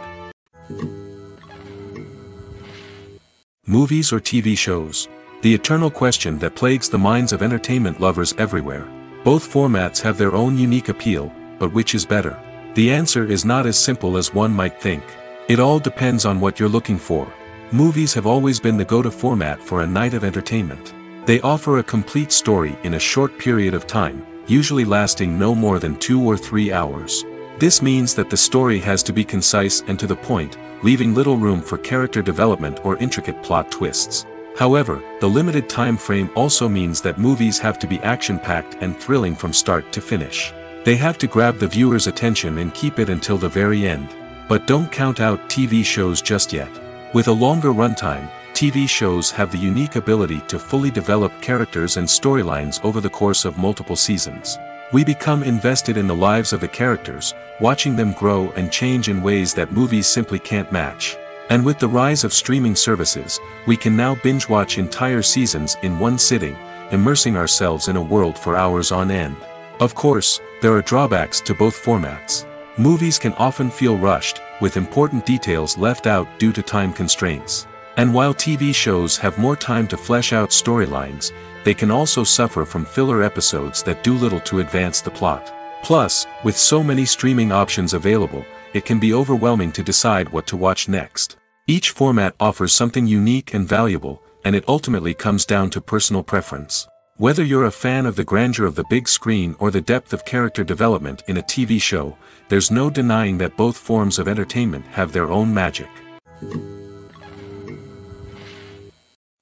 Movies or TV shows? The eternal question that plagues the minds of entertainment lovers everywhere. Both formats have their own unique appeal, but which is better? The answer is not as simple as one might think. It all depends on what you're looking for. Movies have always been the go-to format for a night of entertainment. They offer a complete story in a short period of time, usually lasting no more than 2 or 3 hours. This means that the story has to be concise and to the point, leaving little room for character development or intricate plot twists. However, the limited time frame also means that movies have to be action-packed and thrilling from start to finish. They have to grab the viewer's attention and keep it until the very end. But don't count out TV shows just yet. With a longer runtime, TV shows have the unique ability to fully develop characters and storylines over the course of multiple seasons. We become invested in the lives of the characters, watching them grow and change in ways that movies simply can't match. And with the rise of streaming services, we can now binge-watch entire seasons in one sitting, immersing ourselves in a world for hours on end. Of course, there are drawbacks to both formats. Movies can often feel rushed, with important details left out due to time constraints. And while TV shows have more time to flesh out storylines, they can also suffer from filler episodes that do little to advance the plot. Plus, with so many streaming options available, it can be overwhelming to decide what to watch next. Each format offers something unique and valuable, and it ultimately comes down to personal preference. Whether you're a fan of the grandeur of the big screen or the depth of character development in a TV show, there's no denying that both forms of entertainment have their own magic.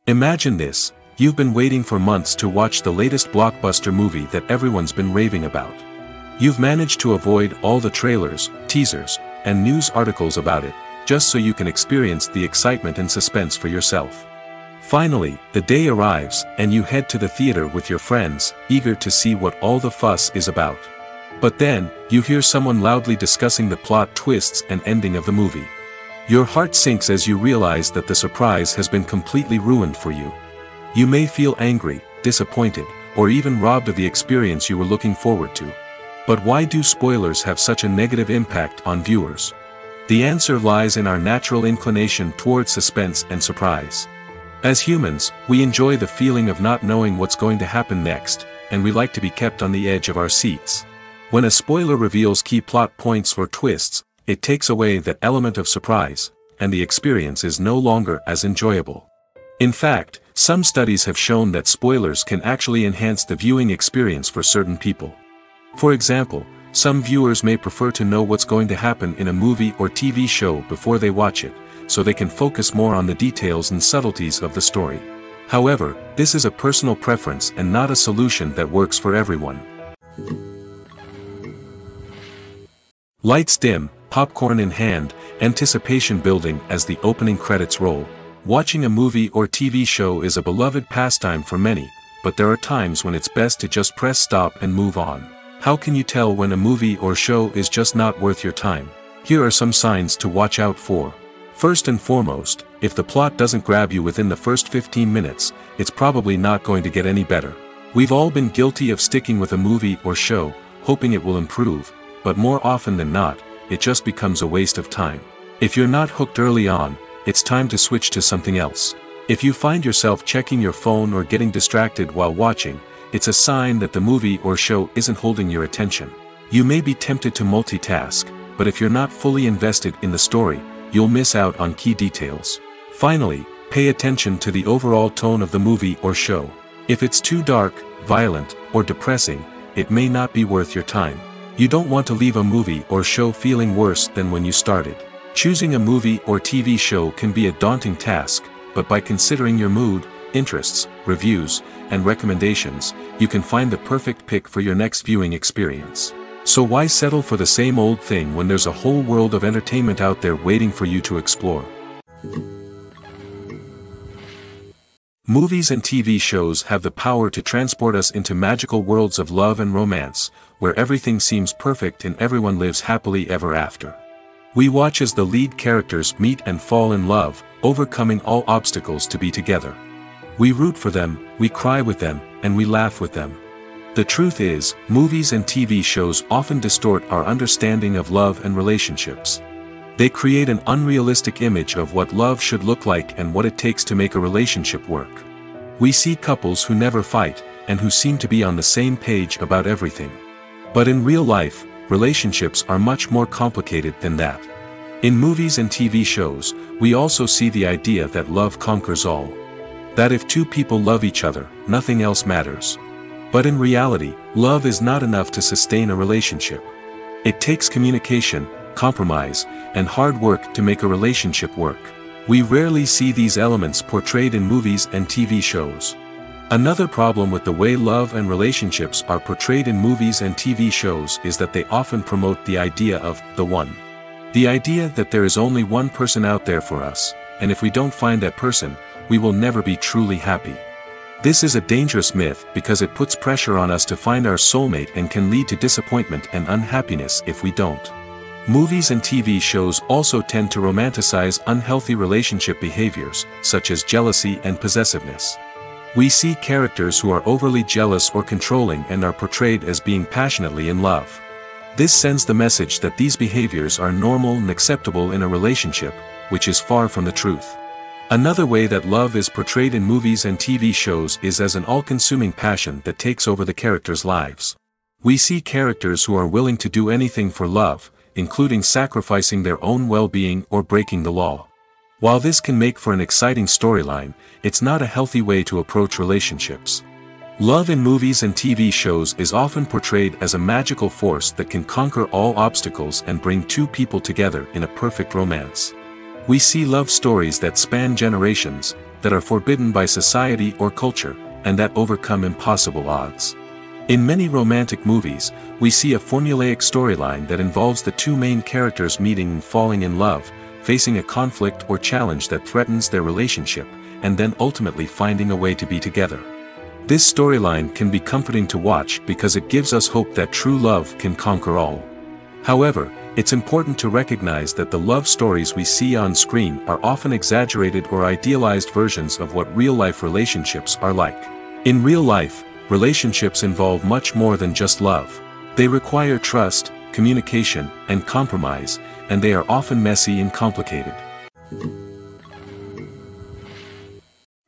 Imagine this: you've been waiting for months to watch the latest blockbuster movie that everyone's been raving about. You've managed to avoid all the trailers, teasers, and news articles about it, just so you can experience the excitement and suspense for yourself. Finally, the day arrives, and you head to the theater with your friends, eager to see what all the fuss is about. But then, you hear someone loudly discussing the plot twists and ending of the movie. Your heart sinks as you realize that the surprise has been completely ruined for you. You may feel angry, disappointed, or even robbed of the experience you were looking forward to. But why do spoilers have such a negative impact on viewers? The answer lies in our natural inclination toward suspense and surprise. As humans, we enjoy the feeling of not knowing what's going to happen next, and we like to be kept on the edge of our seats. When a spoiler reveals key plot points or twists, it takes away that element of surprise, and the experience is no longer as enjoyable. In fact, some studies have shown that spoilers can actually enhance the viewing experience for certain people. For example, some viewers may prefer to know what's going to happen in a movie or TV show before they watch it, so they can focus more on the details and subtleties of the story. However, this is a personal preference and not a solution that works for everyone. Lights dim, popcorn in hand, anticipation building as the opening credits roll. Watching a movie or TV show is a beloved pastime for many, but there are times when it's best to just press stop and move on. How can you tell when a movie or show is just not worth your time? Here are some signs to watch out for. First and foremost, if the plot doesn't grab you within the first 15 minutes, it's probably not going to get any better. We've all been guilty of sticking with a movie or show, hoping it will improve, but more often than not, it just becomes a waste of time. If you're not hooked early on, it's time to switch to something else. If you find yourself checking your phone or getting distracted while watching, it's a sign that the movie or show isn't holding your attention. You may be tempted to multitask, but if you're not fully invested in the story, you'll miss out on key details. Finally, pay attention to the overall tone of the movie or show. If it's too dark, violent, or depressing, it may not be worth your time. You don't want to leave a movie or show feeling worse than when you started. Choosing a movie or TV show can be a daunting task, but by considering your mood, interests, reviews, and recommendations, you can find the perfect pick for your next viewing experience. So why settle for the same old thing when there's a whole world of entertainment out there waiting for you to explore? Movies and TV shows have the power to transport us into magical worlds of love and romance, where everything seems perfect and everyone lives happily ever after. We watch as the lead characters meet and fall in love, overcoming all obstacles to be together. We root for them, we cry with them, and we laugh with them. The truth is, movies and TV shows often distort our understanding of love and relationships. They create an unrealistic image of what love should look like and what it takes to make a relationship work. We see couples who never fight, and who seem to be on the same page about everything. But in real life, relationships are much more complicated than that. In movies and TV shows, we also see the idea that love conquers all. That if two people love each other, nothing else matters. But in reality, love is not enough to sustain a relationship. It takes communication, compromise, and hard work to make a relationship work. We rarely see these elements portrayed in movies and TV shows. Another problem with the way love and relationships are portrayed in movies and TV shows is that they often promote the idea of the one. The idea that there is only one person out there for us, and if we don't find that person, we will never be truly happy. This is a dangerous myth because it puts pressure on us to find our soulmate and can lead to disappointment and unhappiness if we don't. Movies and TV shows also tend to romanticize unhealthy relationship behaviors, such as jealousy and possessiveness. We see characters who are overly jealous or controlling and are portrayed as being passionately in love. This sends the message that these behaviors are normal and acceptable in a relationship, which is far from the truth. Another way that love is portrayed in movies and TV shows is as an all-consuming passion that takes over the characters' lives. We see characters who are willing to do anything for love, including sacrificing their own well-being or breaking the law. While this can make for an exciting storyline, it's not a healthy way to approach relationships. Love in movies and TV shows is often portrayed as a magical force that can conquer all obstacles and bring two people together in a perfect romance. We see love stories that span generations, that are forbidden by society or culture, and that overcome impossible odds. In many romantic movies, we see a formulaic storyline that involves the two main characters meeting and falling in love, facing a conflict or challenge that threatens their relationship, and then ultimately finding a way to be together. This storyline can be comforting to watch because it gives us hope that true love can conquer all. However, it's important to recognize that the love stories we see on screen are often exaggerated or idealized versions of what real-life relationships are like. In real life, relationships involve much more than just love. They require trust, communication, and compromise, and they are often messy and complicated.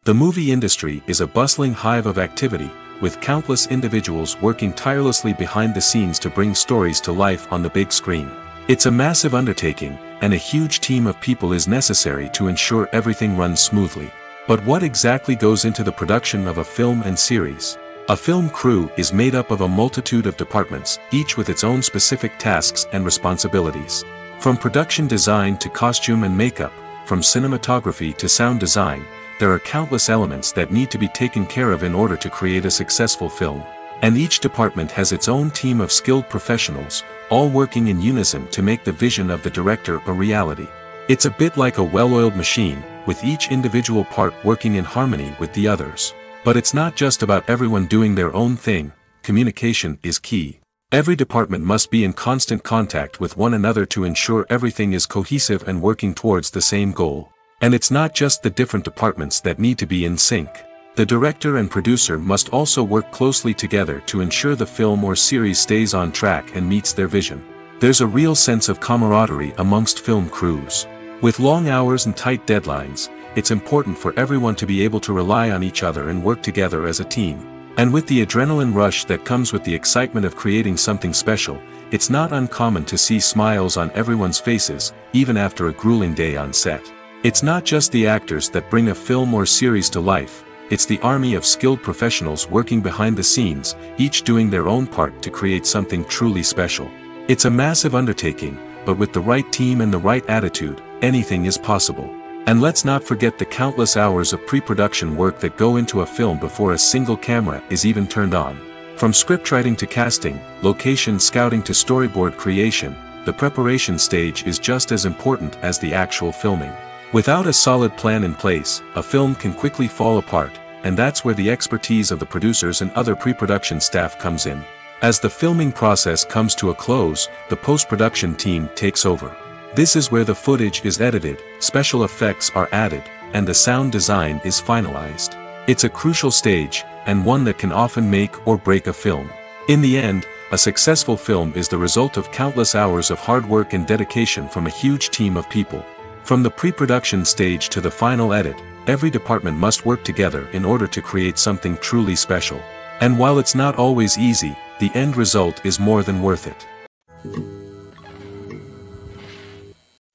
The movie industry is a bustling hive of activity, with countless individuals working tirelessly behind the scenes to bring stories to life on the big screen. It's a massive undertaking, and a huge team of people is necessary to ensure everything runs smoothly. But what exactly goes into the production of a film and series? A film crew is made up of a multitude of departments, each with its own specific tasks and responsibilities. From production design to costume and makeup, from cinematography to sound design, there are countless elements that need to be taken care of in order to create a successful film. And each department has its own team of skilled professionals, all working in unison to make the vision of the director a reality. It's a bit like a well-oiled machine, with each individual part working in harmony with the others. But it's not just about everyone doing their own thing. Communication is key. Every department must be in constant contact with one another to ensure everything is cohesive and working towards the same goal. And it's not just the different departments that need to be in sync. The director and producer must also work closely together to ensure the film or series stays on track and meets their vision. There's a real sense of camaraderie amongst film crews. With long hours and tight deadlines, it's important for everyone to be able to rely on each other and work together as a team. And with the adrenaline rush that comes with the excitement of creating something special, it's not uncommon to see smiles on everyone's faces, even after a grueling day on set. It's not just the actors that bring a film or series to life, it's the army of skilled professionals working behind the scenes, each doing their own part to create something truly special. It's a massive undertaking, but with the right team and the right attitude, anything is possible. And let's not forget the countless hours of pre-production work that go into a film before a single camera is even turned on. From scriptwriting to casting, location scouting to storyboard creation, the preparation stage is just as important as the actual filming. Without a solid plan in place, a film can quickly fall apart, and that's where the expertise of the producers and other pre-production staff comes in. As the filming process comes to a close, the post-production team takes over. This is where the footage is edited, special effects are added, and the sound design is finalized. It's a crucial stage, and one that can often make or break a film. In the end, a successful film is the result of countless hours of hard work and dedication from a huge team of people. From the pre-production stage to the final edit, every department must work together in order to create something truly special. And while it's not always easy, the end result is more than worth it.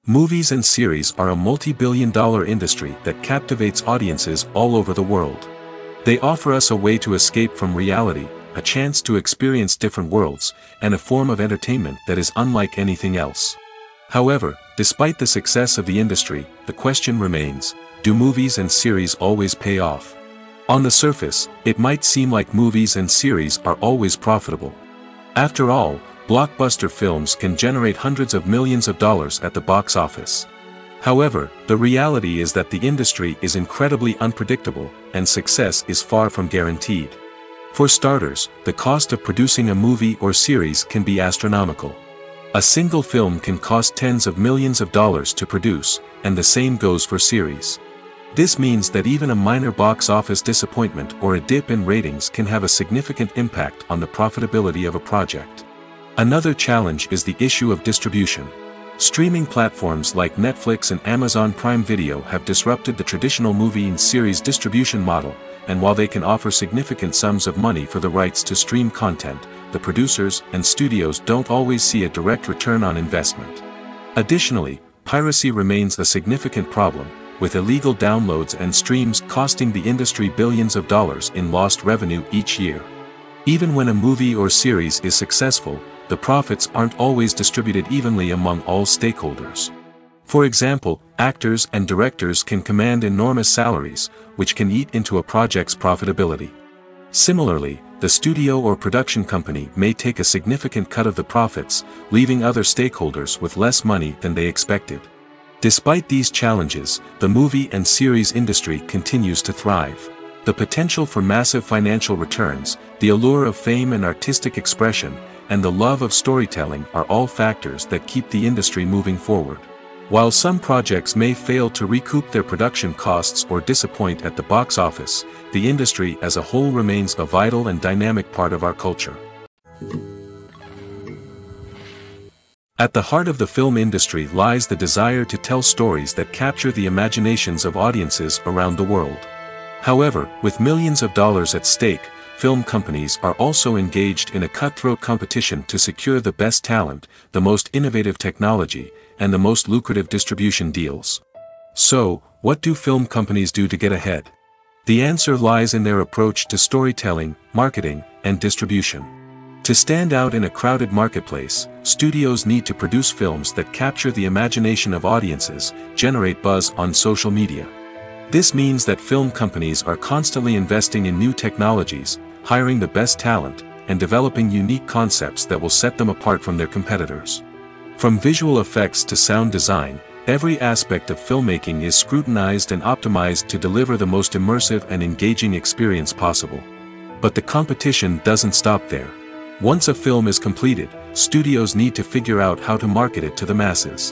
Movies and series are a multi-billion-dollar industry that captivates audiences all over the world. They offer us a way to escape from reality, a chance to experience different worlds, and a form of entertainment that is unlike anything else. However, despite the success of the industry, the question remains, do movies and series always pay off? On the surface, it might seem like movies and series are always profitable. After all, blockbuster films can generate hundreds of millions of dollars at the box office. However, the reality is that the industry is incredibly unpredictable, and success is far from guaranteed. For starters, the cost of producing a movie or series can be astronomical. A single film can cost tens of millions of dollars to produce, and the same goes for series. This means that even a minor box office disappointment or a dip in ratings can have a significant impact on the profitability of a project. Another challenge is the issue of distribution. Streaming platforms like Netflix and Amazon Prime Video have disrupted the traditional movie and series distribution model, and while they can offer significant sums of money for the rights to stream content, the producers and studios don't always see a direct return on investment. Additionally, piracy remains a significant problem, with illegal downloads and streams costing the industry billions of dollars in lost revenue each year. Even when a movie or series is successful, the profits aren't always distributed evenly among all stakeholders. For example, actors and directors can command enormous salaries, which can eat into a project's profitability. Similarly, the studio or production company may take a significant cut of the profits, leaving other stakeholders with less money than they expected. Despite these challenges, the movie and series industry continues to thrive. The potential for massive financial returns, the allure of fame and artistic expression, and the love of storytelling are all factors that keep the industry moving forward. While some projects may fail to recoup their production costs or disappoint at the box office, the industry as a whole remains a vital and dynamic part of our culture. At the heart of the film industry lies the desire to tell stories that capture the imaginations of audiences around the world. However, with millions of dollars at stake, film companies are also engaged in a cutthroat competition to secure the best talent, the most innovative technology, and the most lucrative distribution deals. So, what do film companies do to get ahead? The answer lies in their approach to storytelling, marketing, and distribution. To stand out in a crowded marketplace, studios need to produce films that capture the imagination of audiences, generate buzz on social media. This means that film companies are constantly investing in new technologies, hiring the best talent, and developing unique concepts that will set them apart from their competitors. From visual effects to sound design, every aspect of filmmaking is scrutinized and optimized to deliver the most immersive and engaging experience possible. But the competition doesn't stop there. Once a film is completed, studios need to figure out how to market it to the masses.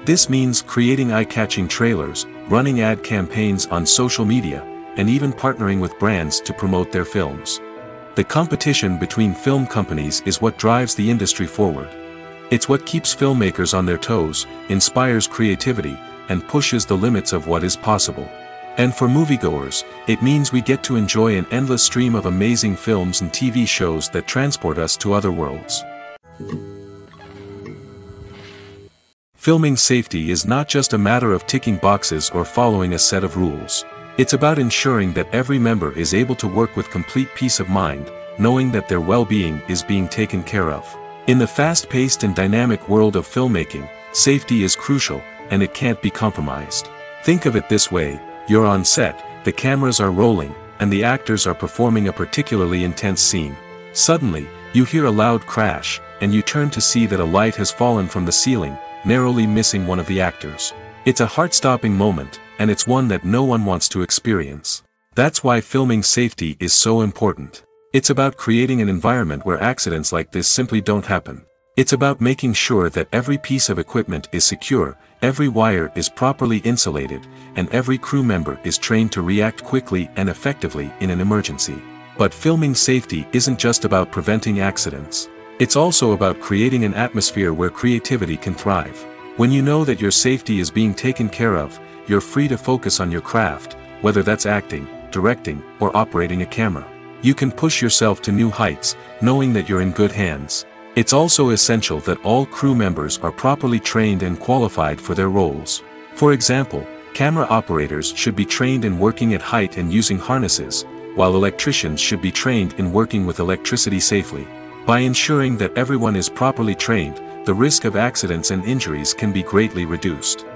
This means creating eye-catching trailers, running ad campaigns on social media, and even partnering with brands to promote their films. The competition between film companies is what drives the industry forward. It's what keeps filmmakers on their toes, inspires creativity, and pushes the limits of what is possible. And for moviegoers, it means we get to enjoy an endless stream of amazing films and TV shows that transport us to other worlds. Filming safety is not just a matter of ticking boxes or following a set of rules. It's about ensuring that every member is able to work with complete peace of mind, knowing that their well-being is being taken care of. In the fast-paced and dynamic world of filmmaking, safety is crucial, and it can't be compromised. Think of it this way: you're on set, the cameras are rolling, and the actors are performing a particularly intense scene. Suddenly, you hear a loud crash, and you turn to see that a light has fallen from the ceiling, narrowly missing one of the actors. It's a heart-stopping moment, and it's one that no one wants to experience. That's why filming safety is so important. It's about creating an environment where accidents like this simply don't happen. It's about making sure that every piece of equipment is secure, every wire is properly insulated, and every crew member is trained to react quickly and effectively in an emergency. But filming safety isn't just about preventing accidents. It's also about creating an atmosphere where creativity can thrive. When you know that your safety is being taken care of, you're free to focus on your craft, whether that's acting, directing, or operating a camera. You can push yourself to new heights, knowing that you're in good hands. It's also essential that all crew members are properly trained and qualified for their roles. For example, camera operators should be trained in working at height and using harnesses, while electricians should be trained in working with electricity safely. By ensuring that everyone is properly trained, the risk of accidents and injuries can be greatly reduced.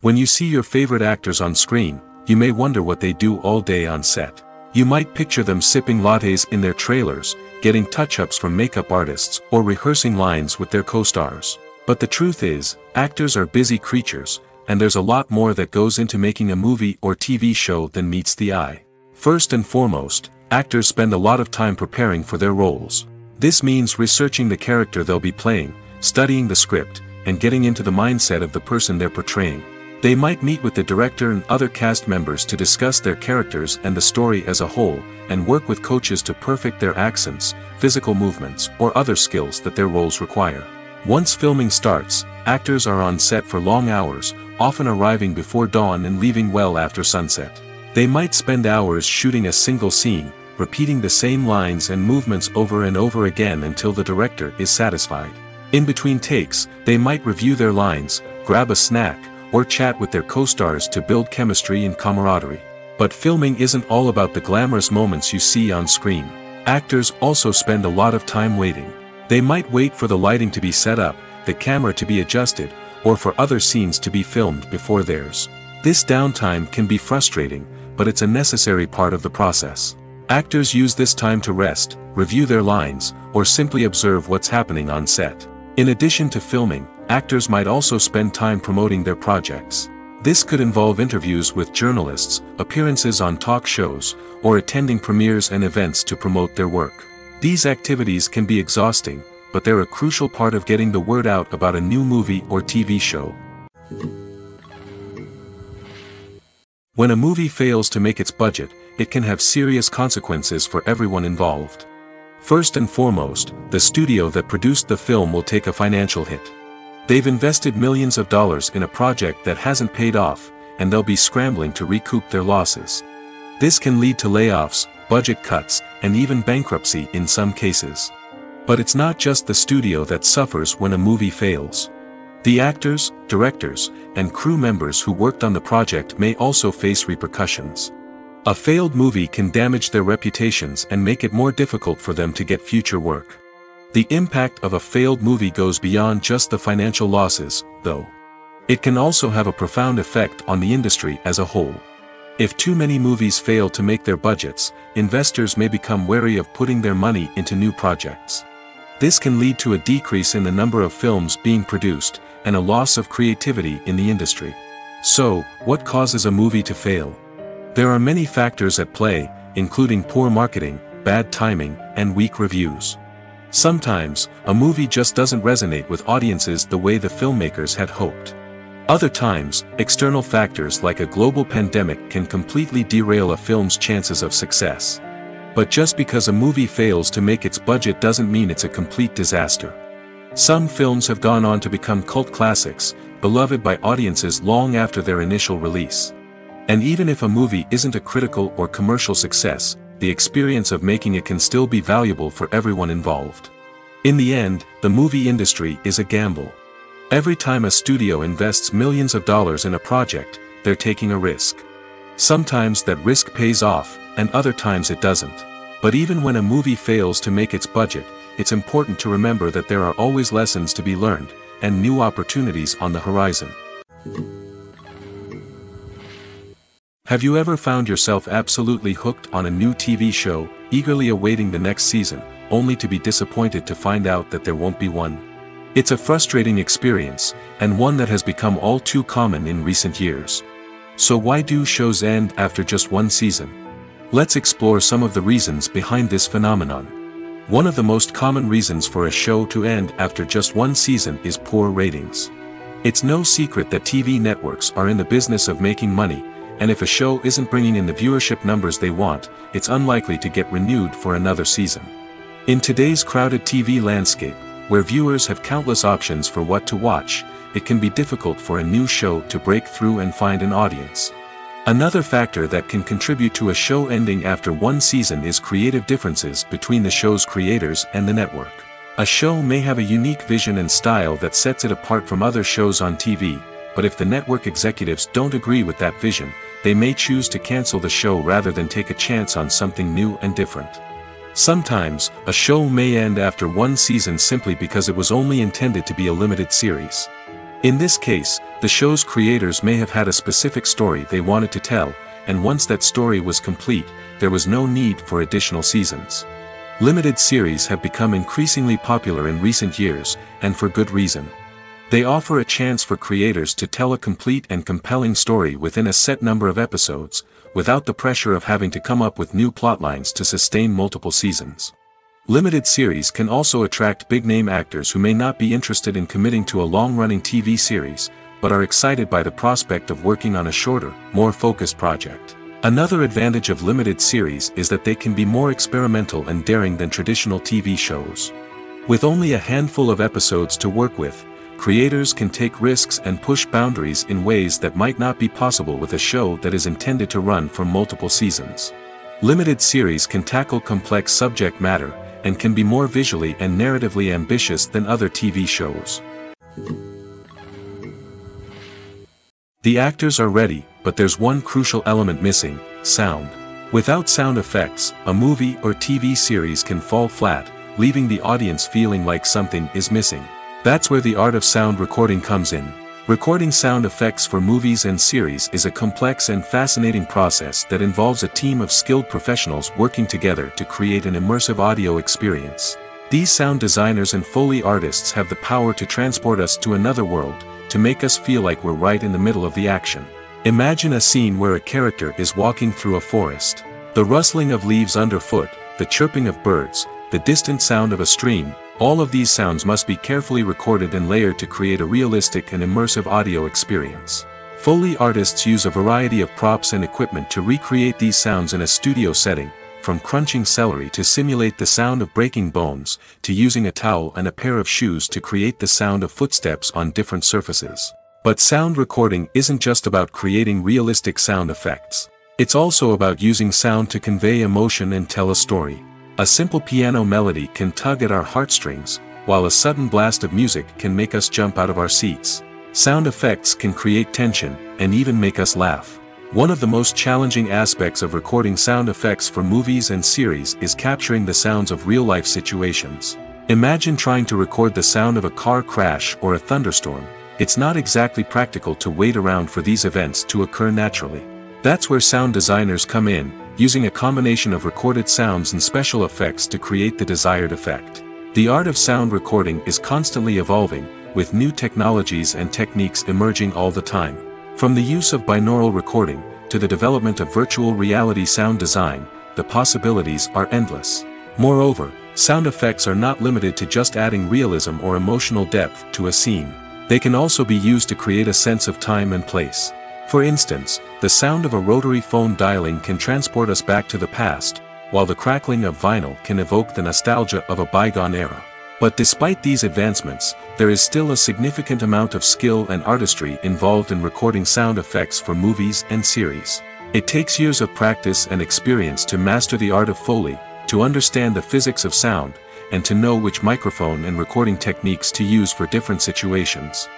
When you see your favorite actors on screen, you may wonder what they do all day on set. You might picture them sipping lattes in their trailers, getting touch-ups from makeup artists, or rehearsing lines with their co-stars. But the truth is, actors are busy creatures, and there's a lot more that goes into making a movie or TV show than meets the eye. First and foremost, actors spend a lot of time preparing for their roles. This means researching the character they'll be playing, studying the script, and getting into the mindset of the person they're portraying. They might meet with the director and other cast members to discuss their characters and the story as a whole, and work with coaches to perfect their accents, physical movements, or other skills that their roles require. Once filming starts, actors are on set for long hours, often arriving before dawn and leaving well after sunset. They might spend hours shooting a single scene, repeating the same lines and movements over and over again until the director is satisfied. In between takes, they might review their lines, grab a snack, or chat with their co-stars to build chemistry and camaraderie. But filming isn't all about the glamorous moments you see on screen. Actors also spend a lot of time waiting. They might wait for the lighting to be set up, the camera to be adjusted, or for other scenes to be filmed before theirs. This downtime can be frustrating, but it's a necessary part of the process. Actors use this time to rest, review their lines, or simply observe what's happening on set. In addition to filming, actors might also spend time promoting their projects. This could involve interviews with journalists, appearances on talk shows, or attending premieres and events to promote their work. These activities can be exhausting, but they're a crucial part of getting the word out about a new movie or TV show. When a movie fails to make its budget, it can have serious consequences for everyone involved. First and foremost, the studio that produced the film will take a financial hit. They've invested millions of dollars in a project that hasn't paid off, and they'll be scrambling to recoup their losses. This can lead to layoffs, budget cuts, and even bankruptcy in some cases. But it's not just the studio that suffers when a movie fails. The actors, directors, and crew members who worked on the project may also face repercussions. A failed movie can damage their reputations and make it more difficult for them to get future work. The impact of a failed movie goes beyond just the financial losses, though. It can also have a profound effect on the industry as a whole. If too many movies fail to make their budgets, investors may become wary of putting their money into new projects. This can lead to a decrease in the number of films being produced, and a loss of creativity in the industry. So, what causes a movie to fail? There are many factors at play, including poor marketing, bad timing, and weak reviews. Sometimes, a movie just doesn't resonate with audiences the way the filmmakers had hoped. Other times, external factors like a global pandemic can completely derail a film's chances of success. But just because a movie fails to make its budget doesn't mean it's a complete disaster. Some films have gone on to become cult classics, beloved by audiences long after their initial release. And even if a movie isn't a critical or commercial success, the experience of making it can still be valuable for everyone involved. In the end, the movie industry is a gamble. Every time a studio invests millions of dollars in a project, they're taking a risk. Sometimes that risk pays off, and other times it doesn't. But even when a movie fails to make its budget, it's important to remember that there are always lessons to be learned, and new opportunities on the horizon. Have you ever found yourself absolutely hooked on a new TV show, eagerly awaiting the next season, only to be disappointed to find out that there won't be one? It's a frustrating experience, and one that has become all too common in recent years. So why do shows end after just one season? Let's explore some of the reasons behind this phenomenon. One of the most common reasons for a show to end after just one season is poor ratings. It's no secret that TV networks are in the business of making money, and if a show isn't bringing in the viewership numbers they want, it's unlikely to get renewed for another season. In today's crowded TV landscape, where viewers have countless options for what to watch, it can be difficult for a new show to break through and find an audience. Another factor that can contribute to a show ending after one season is creative differences between the show's creators and the network. A show may have a unique vision and style that sets it apart from other shows on TV, but if the network executives don't agree with that vision, they may choose to cancel the show rather than take a chance on something new and different. Sometimes, a show may end after one season simply because it was only intended to be a limited series. In this case, the show's creators may have had a specific story they wanted to tell, and once that story was complete, there was no need for additional seasons. Limited series have become increasingly popular in recent years, and for good reason. They offer a chance for creators to tell a complete and compelling story within a set number of episodes, without the pressure of having to come up with new plotlines to sustain multiple seasons. Limited series can also attract big-name actors who may not be interested in committing to a long-running TV series, but are excited by the prospect of working on a shorter, more focused project. Another advantage of limited series is that they can be more experimental and daring than traditional TV shows. With only a handful of episodes to work with, creators can take risks and push boundaries in ways that might not be possible with a show that is intended to run for multiple seasons. Limited series can tackle complex subject matter, and can be more visually and narratively ambitious than other TV shows. The actors are ready, but there's one crucial element missing: sound. Without sound effects, a movie or TV series can fall flat, leaving the audience feeling like something is missing. That's where the art of sound recording comes in. Recording sound effects for movies and series is a complex and fascinating process that involves a team of skilled professionals working together to create an immersive audio experience. These sound designers and Foley artists have the power to transport us to another world, to make us feel like we're right in the middle of the action. Imagine a scene where a character is walking through a forest. The rustling of leaves underfoot, the chirping of birds, the distant sound of a stream, all of these sounds must be carefully recorded and layered to create a realistic and immersive audio experience. Foley artists use a variety of props and equipment to recreate these sounds in a studio setting, from crunching celery to simulate the sound of breaking bones, to using a towel and a pair of shoes to create the sound of footsteps on different surfaces. But sound recording isn't just about creating realistic sound effects. It's also about using sound to convey emotion and tell a story. A simple piano melody can tug at our heartstrings, while a sudden blast of music can make us jump out of our seats. Sound effects can create tension, and even make us laugh. One of the most challenging aspects of recording sound effects for movies and series is capturing the sounds of real-life situations. Imagine trying to record the sound of a car crash or a thunderstorm. It's not exactly practical to wait around for these events to occur naturally. That's where sound designers come in, using a combination of recorded sounds and special effects to create the desired effect. The art of sound recording is constantly evolving, with new technologies and techniques emerging all the time. From the use of binaural recording, to the development of virtual reality sound design, the possibilities are endless. Moreover, sound effects are not limited to just adding realism or emotional depth to a scene. They can also be used to create a sense of time and place. For instance, the sound of a rotary phone dialing can transport us back to the past, while the crackling of vinyl can evoke the nostalgia of a bygone era. But despite these advancements, there is still a significant amount of skill and artistry involved in recording sound effects for movies and series. It takes years of practice and experience to master the art of Foley, to understand the physics of sound, and to know which microphone and recording techniques to use for different situations.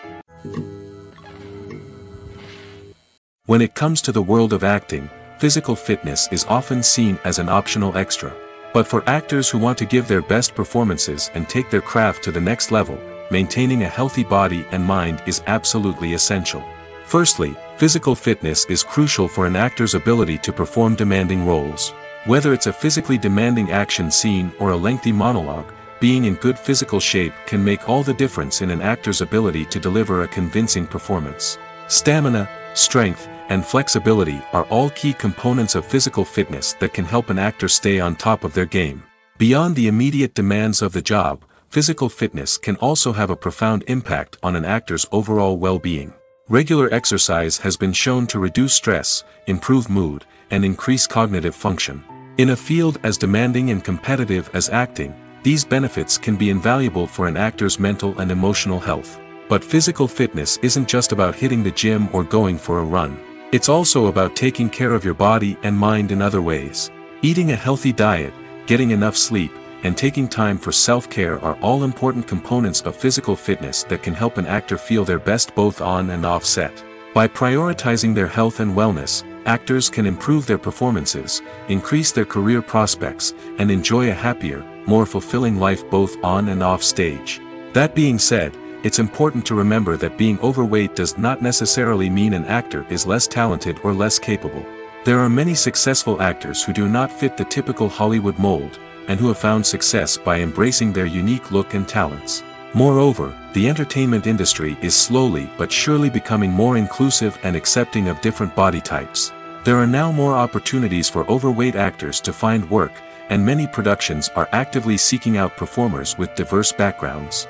When it comes to the world of acting, physical fitness is often seen as an optional extra. But for actors who want to give their best performances and take their craft to the next level, maintaining a healthy body and mind is absolutely essential. Firstly, physical fitness is crucial for an actor's ability to perform demanding roles. Whether it's a physically demanding action scene or a lengthy monologue, being in good physical shape can make all the difference in an actor's ability to deliver a convincing performance. Stamina, strength, and flexibility are all key components of physical fitness that can help an actor stay on top of their game. Beyond the immediate demands of the job, physical fitness can also have a profound impact on an actor's overall well-being. Regular exercise has been shown to reduce stress, improve mood, and increase cognitive function. In a field as demanding and competitive as acting, these benefits can be invaluable for an actor's mental and emotional health. But physical fitness isn't just about hitting the gym or going for a run. It's also about taking care of your body and mind in other ways. Eating a healthy diet, getting enough sleep, and taking time for self-care are all important components of physical fitness that can help an actor feel their best both on and off set. By prioritizing their health and wellness, actors can improve their performances, increase their career prospects, and enjoy a happier, more fulfilling life both on and off stage. That being said, it's important to remember that being overweight does not necessarily mean an actor is less talented or less capable. There are many successful actors who do not fit the typical Hollywood mold, and who have found success by embracing their unique look and talents. Moreover, the entertainment industry is slowly but surely becoming more inclusive and accepting of different body types. There are now more opportunities for overweight actors to find work, and many productions are actively seeking out performers with diverse backgrounds.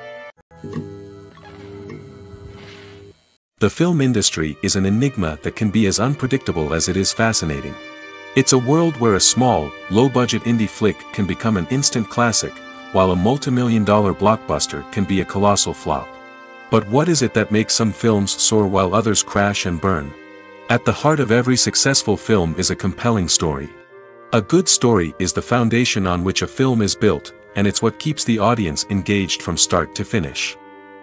The film industry is an enigma that can be as unpredictable as it is fascinating. It's a world where a small, low-budget indie flick can become an instant classic, while a multi-million-dollar blockbuster can be a colossal flop. But what is it that makes some films soar while others crash and burn? At the heart of every successful film is a compelling story. A good story is the foundation on which a film is built, and it's what keeps the audience engaged from start to finish.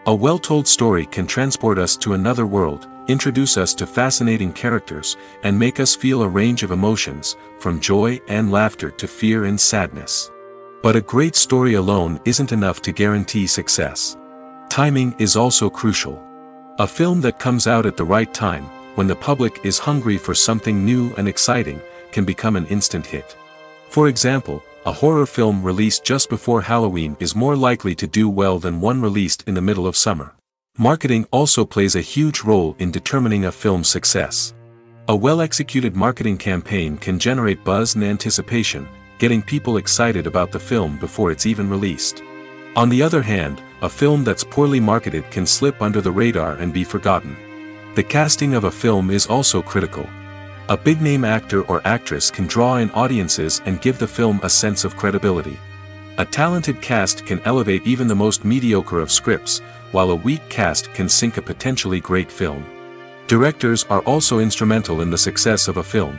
A well-told story can transport us to another world, introduce us to fascinating characters, and make us feel a range of emotions, from joy and laughter to fear and sadness. But a great story alone isn't enough to guarantee success. Timing is also crucial. A film that comes out at the right time, when the public is hungry for something new and exciting, can become an instant hit. For example, a horror film released just before Halloween is more likely to do well than one released in the middle of summer. Marketing also plays a huge role in determining a film's success. A well-executed marketing campaign can generate buzz and anticipation, getting people excited about the film before it's even released. On the other hand, a film that's poorly marketed can slip under the radar and be forgotten. The casting of a film is also critical. A big-name actor or actress can draw in audiences and give the film a sense of credibility. A talented cast can elevate even the most mediocre of scripts, while a weak cast can sink a potentially great film. Directors are also instrumental in the success of a film.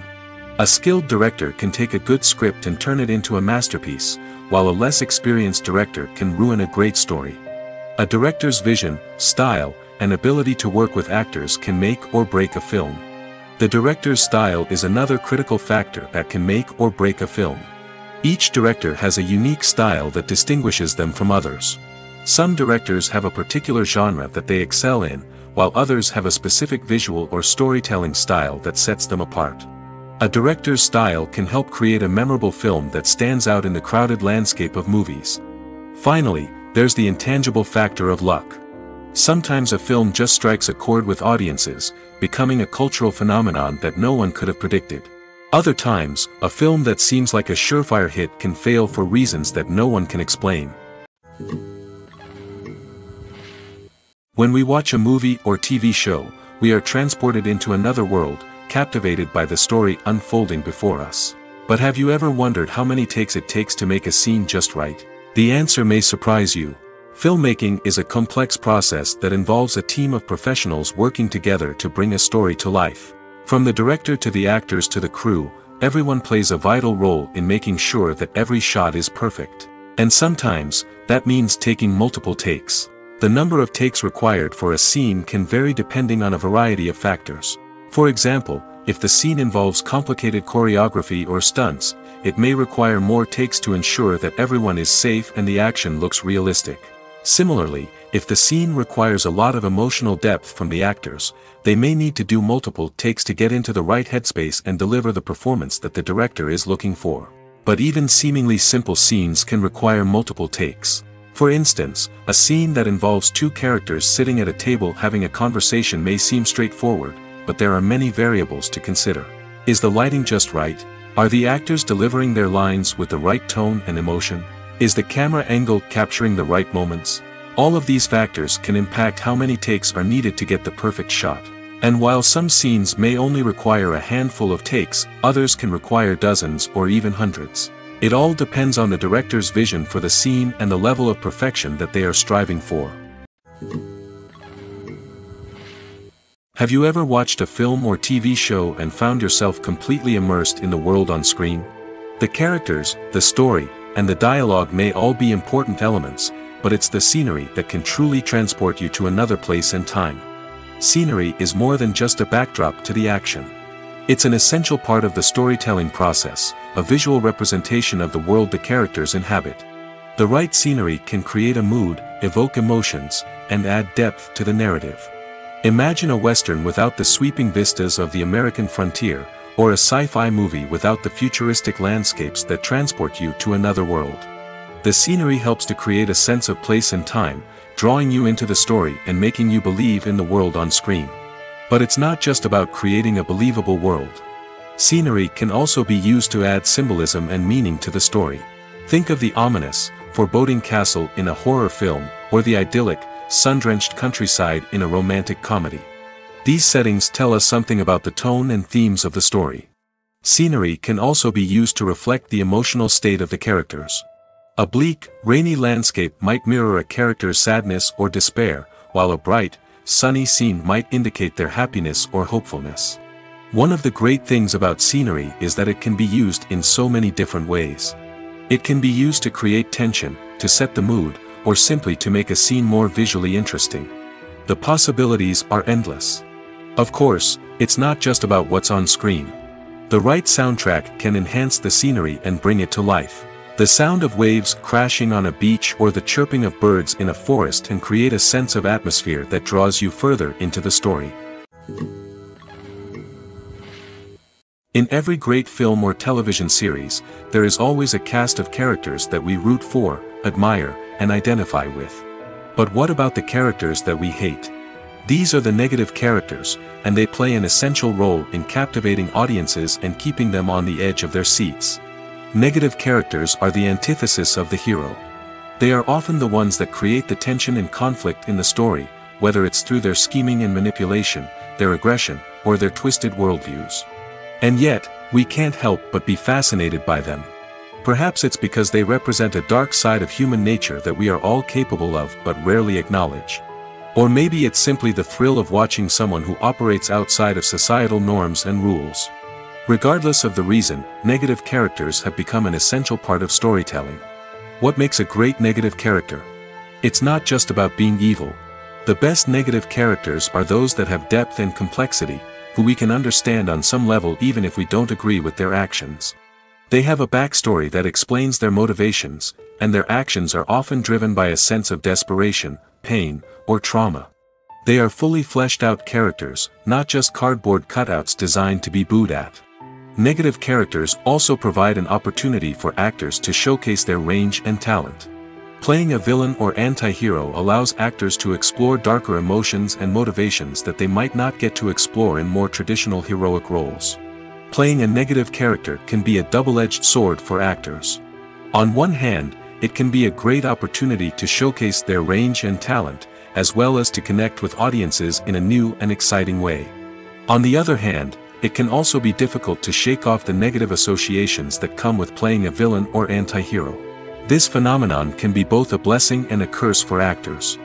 A skilled director can take a good script and turn it into a masterpiece, while a less experienced director can ruin a great story. A director's vision, style, and ability to work with actors can make or break a film. The director's style is another critical factor that can make or break a film. Each director has a unique style that distinguishes them from others. Some directors have a particular genre that they excel in, while others have a specific visual or storytelling style that sets them apart. A director's style can help create a memorable film that stands out in the crowded landscape of movies. Finally, there's the intangible factor of luck. Sometimes a film just strikes a chord with audiences, becoming a cultural phenomenon that no one could have predicted. Other times, a film that seems like a surefire hit can fail for reasons that no one can explain. When we watch a movie or TV show, we are transported into another world, captivated by the story unfolding before us. But have you ever wondered how many takes it takes to make a scene just right? The answer may surprise you. Filmmaking is a complex process that involves a team of professionals working together to bring a story to life. From the director to the actors to the crew, everyone plays a vital role in making sure that every shot is perfect. And sometimes, that means taking multiple takes. The number of takes required for a scene can vary depending on a variety of factors. For example, if the scene involves complicated choreography or stunts, it may require more takes to ensure that everyone is safe and the action looks realistic. Similarly, if the scene requires a lot of emotional depth from the actors, they may need to do multiple takes to get into the right headspace and deliver the performance that the director is looking for. But even seemingly simple scenes can require multiple takes. For instance, a scene that involves two characters sitting at a table having a conversation may seem straightforward, but there are many variables to consider. Is the lighting just right? Are the actors delivering their lines with the right tone and emotion? Is the camera angle capturing the right moments? All of these factors can impact how many takes are needed to get the perfect shot. And while some scenes may only require a handful of takes, others can require dozens or even hundreds. It all depends on the director's vision for the scene and the level of perfection that they are striving for. Have you ever watched a film or TV show and found yourself completely immersed in the world on screen? The characters, the story, and the dialogue may all be important elements, but it's the scenery that can truly transport you to another place and time. Scenery is more than just a backdrop to the action. It's an essential part of the storytelling process, a visual representation of the world the characters inhabit. The right scenery can create a mood, evoke emotions, and add depth to the narrative. Imagine a Western without the sweeping vistas of the American frontier, or a sci-fi movie without the futuristic landscapes that transport you to another world. The scenery helps to create a sense of place and time, drawing you into the story and making you believe in the world on screen. But it's not just about creating a believable world. Scenery can also be used to add symbolism and meaning to the story. Think of the ominous, foreboding castle in a horror film, or the idyllic, sun-drenched countryside in a romantic comedy. These settings tell us something about the tone and themes of the story. Scenery can also be used to reflect the emotional state of the characters. A bleak, rainy landscape might mirror a character's sadness or despair, while a bright, sunny scene might indicate their happiness or hopefulness. One of the great things about scenery is that it can be used in so many different ways. It can be used to create tension, to set the mood, or simply to make a scene more visually interesting. The possibilities are endless. Of course, it's not just about what's on screen. The right soundtrack can enhance the scenery and bring it to life. The sound of waves crashing on a beach or the chirping of birds in a forest can create a sense of atmosphere that draws you further into the story. In every great film or television series, there is always a cast of characters that we root for, admire, and identify with. But what about the characters that we hate? These are the negative characters, and they play an essential role in captivating audiences and keeping them on the edge of their seats. Negative characters are the antithesis of the hero. They are often the ones that create the tension and conflict in the story, whether it's through their scheming and manipulation, their aggression, or their twisted worldviews. And yet, we can't help but be fascinated by them. Perhaps it's because they represent a dark side of human nature that we are all capable of but rarely acknowledge. Or maybe it's simply the thrill of watching someone who operates outside of societal norms and rules. Regardless of the reason, negative characters have become an essential part of storytelling. What makes a great negative character? It's not just about being evil. The best negative characters are those that have depth and complexity, who we can understand on some level even if we don't agree with their actions. They have a backstory that explains their motivations, and their actions are often driven by a sense of desperation, pain, or trauma. They are fully fleshed out characters, not just cardboard cutouts designed to be booed at. Negative characters also provide an opportunity for actors to showcase their range and talent. Playing a villain or anti-hero allows actors to explore darker emotions and motivations that they might not get to explore in more traditional heroic roles. Playing a negative character can be a double-edged sword for actors. On one hand, it can be a great opportunity to showcase their range and talent, as well as to connect with audiences in a new and exciting way. On the other hand, it can also be difficult to shake off the negative associations that come with playing a villain or anti-hero. This phenomenon can be both a blessing and a curse for actors.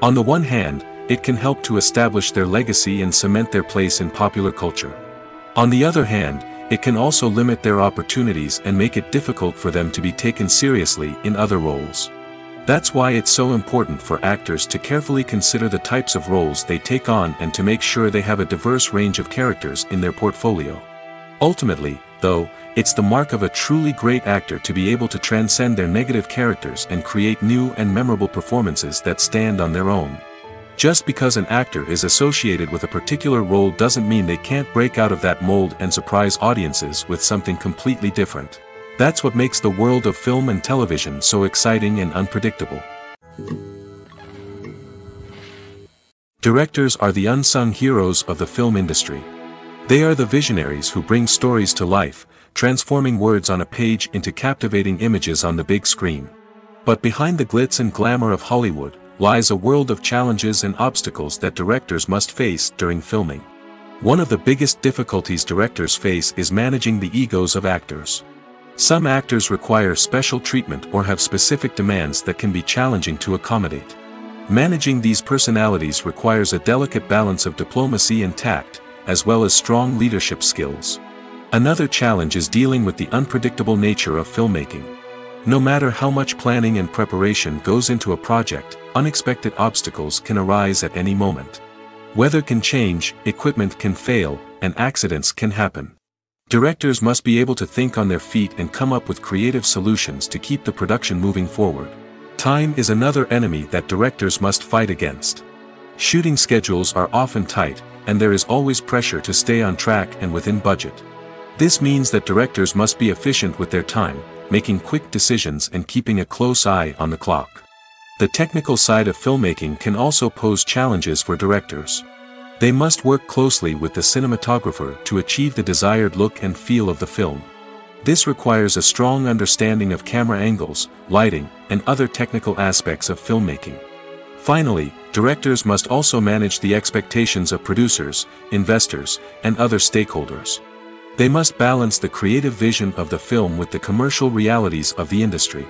On the one hand, it can help to establish their legacy and cement their place in popular culture. On the other hand, it can also limit their opportunities and make it difficult for them to be taken seriously in other roles. That's why it's so important for actors to carefully consider the types of roles they take on and to make sure they have a diverse range of characters in their portfolio. Ultimately, though, it's the mark of a truly great actor to be able to transcend their negative characters and create new and memorable performances that stand on their own. Just because an actor is associated with a particular role doesn't mean they can't break out of that mold and surprise audiences with something completely different. That's what makes the world of film and television so exciting and unpredictable. Directors are the unsung heroes of the film industry. They are the visionaries who bring stories to life, transforming words on a page into captivating images on the big screen. But behind the glitz and glamour of Hollywood lies a world of challenges and obstacles that directors must face during filming. One of the biggest difficulties directors face is managing the egos of actors. Some actors require special treatment or have specific demands that can be challenging to accommodate. Managing these personalities requires a delicate balance of diplomacy and tact, as well as strong leadership skills. Another challenge is dealing with the unpredictable nature of filmmaking. No matter how much planning and preparation goes into a project, unexpected obstacles can arise at any moment. Weather can change, equipment can fail, and accidents can happen. Directors must be able to think on their feet and come up with creative solutions to keep the production moving forward. Time is another enemy that directors must fight against. Shooting schedules are often tight, and there is always pressure to stay on track and within budget. This means that directors must be efficient with their time, making quick decisions and keeping a close eye on the clock. The technical side of filmmaking can also pose challenges for directors. They must work closely with the cinematographer to achieve the desired look and feel of the film. This requires a strong understanding of camera angles, lighting, and other technical aspects of filmmaking. Finally, directors must also manage the expectations of producers, investors, and other stakeholders. They must balance the creative vision of the film with the commercial realities of the industry.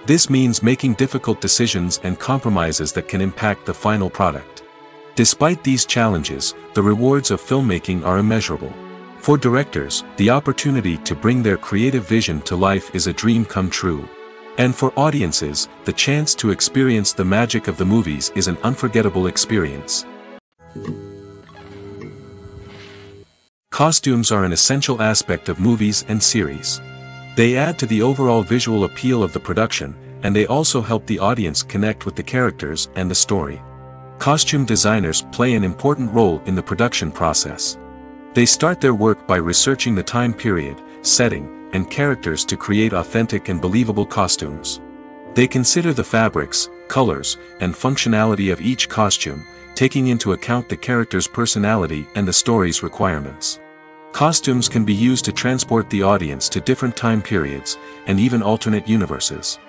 This means making difficult decisions and compromises that can impact the final product. Despite these challenges, the rewards of filmmaking are immeasurable. For directors, the opportunity to bring their creative vision to life is a dream come true. And for audiences, the chance to experience the magic of the movies is an unforgettable experience. Costumes are an essential aspect of movies and series. They add to the overall visual appeal of the production, and they also help the audience connect with the characters and the story. Costume designers play an important role in the production process. They start their work by researching the time period, setting, and characters to create authentic and believable costumes. They consider the fabrics, colors, and functionality of each costume, taking into account the character's personality and the story's requirements. Costumes can be used to transport the audience to different time periods, and even alternate universes.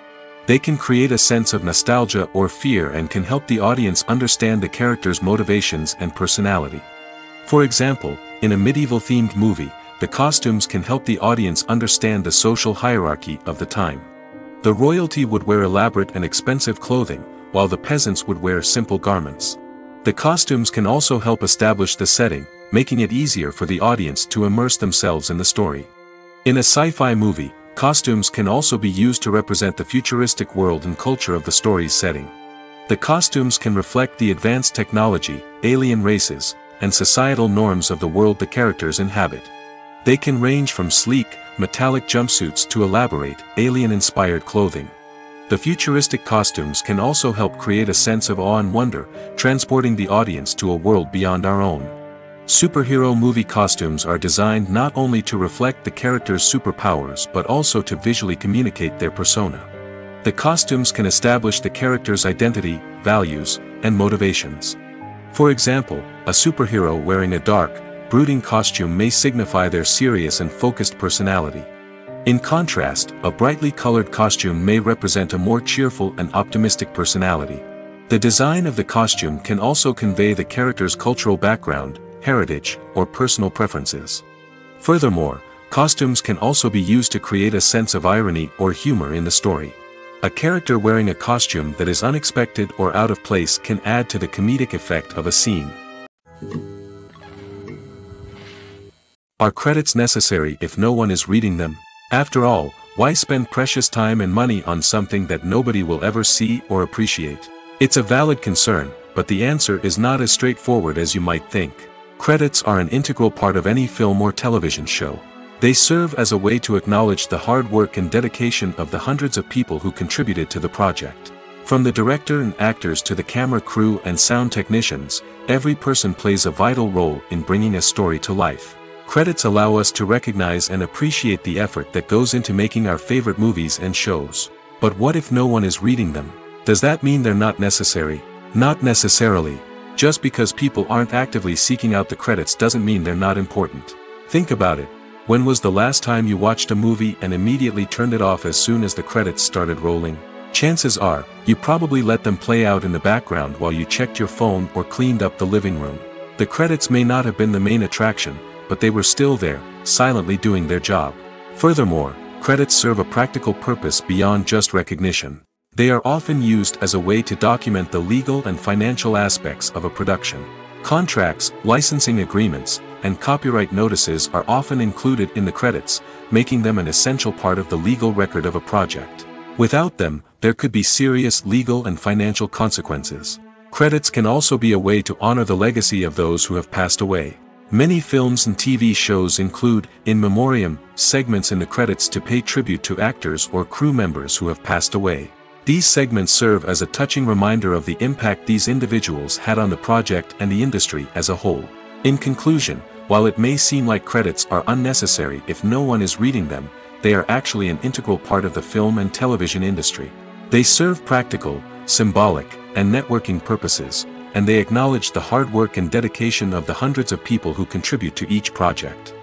They can create a sense of nostalgia or fear and can help the audience understand the character's motivations and personality. For example, in a medieval-themed movie, the costumes can help the audience understand the social hierarchy of the time. The royalty would wear elaborate and expensive clothing, while the peasants would wear simple garments. The costumes can also help establish the setting, making it easier for the audience to immerse themselves in the story. In a sci-fi movie, costumes can also be used to represent the futuristic world and culture of the story's setting. The costumes can reflect the advanced technology, alien races, and societal norms of the world the characters inhabit. They can range from sleek, metallic jumpsuits to elaborate, alien-inspired clothing. The futuristic costumes can also help create a sense of awe and wonder, transporting the audience to a world beyond our own. Superhero movie costumes are designed not only to reflect the character's superpowers but also to visually communicate their persona. The costumes can establish the character's identity, values, and motivations. For example, a superhero wearing a dark, brooding costume may signify their serious and focused personality. In contrast, a brightly colored costume may represent a more cheerful and optimistic personality. The design of the costume can also convey the character's cultural background, heritage, or personal preferences. Furthermore, costumes can also be used to create a sense of irony or humor in the story. A character wearing a costume that is unexpected or out of place can add to the comedic effect of a scene. Are credits necessary if no one is reading them? After all, why spend precious time and money on something that nobody will ever see or appreciate? It's a valid concern, but the answer is not as straightforward as you might think. Credits are an integral part of any film or television show. They serve as a way to acknowledge the hard work and dedication of the hundreds of people who contributed to the project. From the director and actors to the camera crew and sound technicians, every person plays a vital role in bringing a story to life. Credits allow us to recognize and appreciate the effort that goes into making our favorite movies and shows. But what if no one is reading them? Does that mean they're not necessary? Not necessarily. Just because people aren't actively seeking out the credits doesn't mean they're not important. Think about it. When was the last time you watched a movie and immediately turned it off as soon as the credits started rolling? Chances are, you probably let them play out in the background while you checked your phone or cleaned up the living room. The credits may not have been the main attraction, but they were still there, silently doing their job. Furthermore, credits serve a practical purpose beyond just recognition. They are often used as a way to document the legal and financial aspects of a production. Contracts, licensing agreements, and copyright notices are often included in the credits, making them an essential part of the legal record of a project. Without them, there could be serious legal and financial consequences. Credits can also be a way to honor the legacy of those who have passed away. Many films and TV shows include, in memoriam, segments in the credits to pay tribute to actors or crew members who have passed away. These segments serve as a touching reminder of the impact these individuals had on the project and the industry as a whole. In conclusion, while it may seem like credits are unnecessary if no one is reading them, they are actually an integral part of the film and television industry. They serve practical, symbolic, and networking purposes, and they acknowledge the hard work and dedication of the hundreds of people who contribute to each project.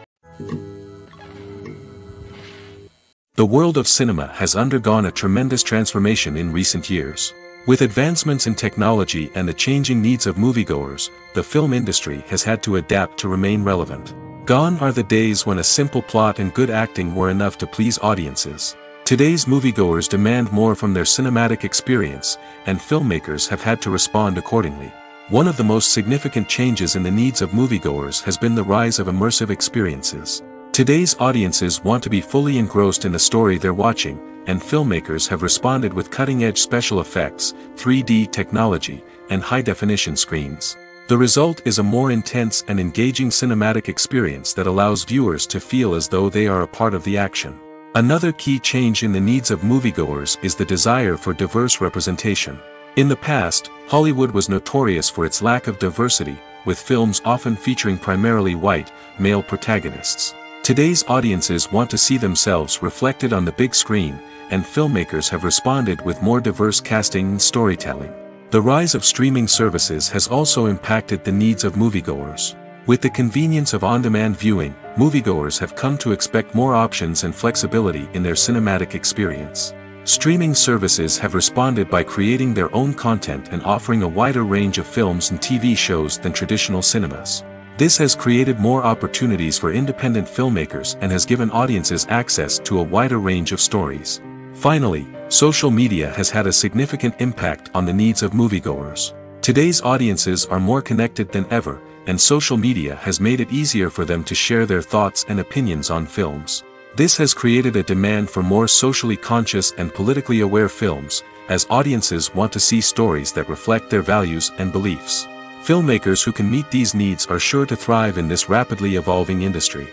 The world of cinema has undergone a tremendous transformation in recent years. With advancements in technology and the changing needs of moviegoers, the film industry has had to adapt to remain relevant. Gone are the days when a simple plot and good acting were enough to please audiences. Today's moviegoers demand more from their cinematic experience, and filmmakers have had to respond accordingly. One of the most significant changes in the needs of moviegoers has been the rise of immersive experiences. Today's audiences want to be fully engrossed in the story they're watching, and filmmakers have responded with cutting-edge special effects, 3D technology, and high-definition screens. The result is a more intense and engaging cinematic experience that allows viewers to feel as though they are a part of the action. Another key change in the needs of moviegoers is the desire for diverse representation. In the past, Hollywood was notorious for its lack of diversity, with films often featuring primarily white, male protagonists. Today's audiences want to see themselves reflected on the big screen, and filmmakers have responded with more diverse casting and storytelling. The rise of streaming services has also impacted the needs of moviegoers. With the convenience of on-demand viewing, moviegoers have come to expect more options and flexibility in their cinematic experience. Streaming services have responded by creating their own content and offering a wider range of films and TV shows than traditional cinemas. This has created more opportunities for independent filmmakers and has given audiences access to a wider range of stories. Finally, social media has had a significant impact on the needs of moviegoers. Today's audiences are more connected than ever, and social media has made it easier for them to share their thoughts and opinions on films. This has created a demand for more socially conscious and politically aware films, as audiences want to see stories that reflect their values and beliefs. Filmmakers who can meet these needs are sure to thrive in this rapidly evolving industry.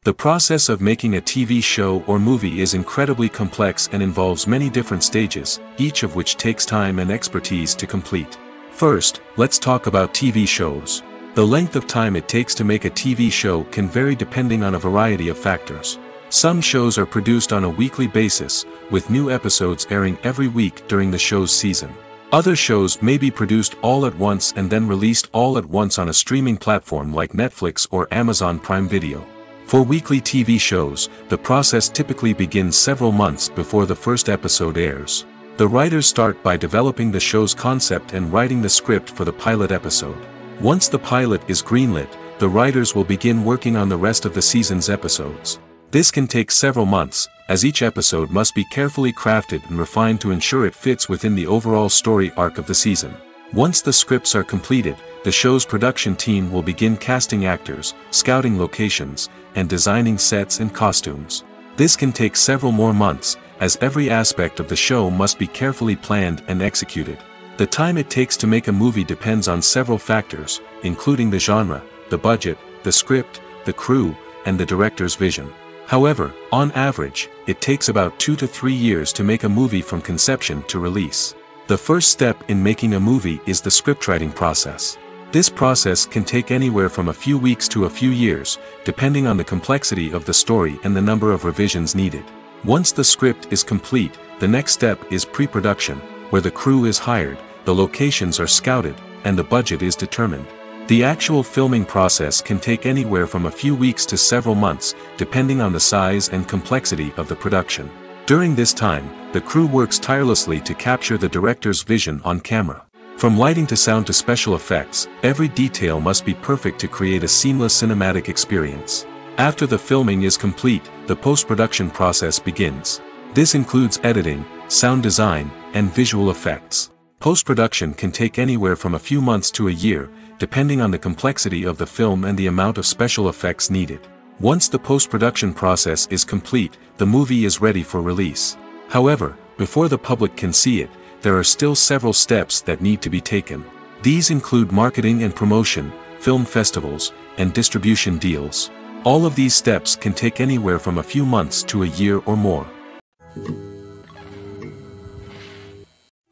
The process of making a TV show or movie is incredibly complex and involves many different stages, each of which takes time and expertise to complete. First, let's talk about TV shows. The length of time it takes to make a TV show can vary depending on a variety of factors. Some shows are produced on a weekly basis, with new episodes airing every week during the show's season. Other shows may be produced all at once and then released all at once on a streaming platform like Netflix or Amazon Prime Video. For weekly TV shows, the process typically begins several months before the first episode airs. The writers start by developing the show's concept and writing the script for the pilot episode. Once the pilot is greenlit, the writers will begin working on the rest of the season's episodes. This can take several months, as each episode must be carefully crafted and refined to ensure it fits within the overall story arc of the season. Once the scripts are completed, the show's production team will begin casting actors, scouting locations, and designing sets and costumes. This can take several more months, as every aspect of the show must be carefully planned and executed. The time it takes to make a movie depends on several factors, including the genre, the budget, the script, the crew, and the director's vision. However, on average, it takes about 2 to 3 years to make a movie from conception to release. The first step in making a movie is the scriptwriting process. This process can take anywhere from a few weeks to a few years, depending on the complexity of the story and the number of revisions needed. Once the script is complete, the next step is pre-production, where the crew is hired, the locations are scouted, and the budget is determined. The actual filming process can take anywhere from a few weeks to several months, depending on the size and complexity of the production. During this time, the crew works tirelessly to capture the director's vision on camera. From lighting to sound to special effects, every detail must be perfect to create a seamless cinematic experience. After the filming is complete, the post-production process begins. This includes editing, sound design, and visual effects. Post-production can take anywhere from a few months to a year, depending on the complexity of the film and the amount of special effects needed. Once the post-production process is complete, the movie is ready for release. However, before the public can see it, there are still several steps that need to be taken. These include marketing and promotion, film festivals, and distribution deals. All of these steps can take anywhere from a few months to a year or more.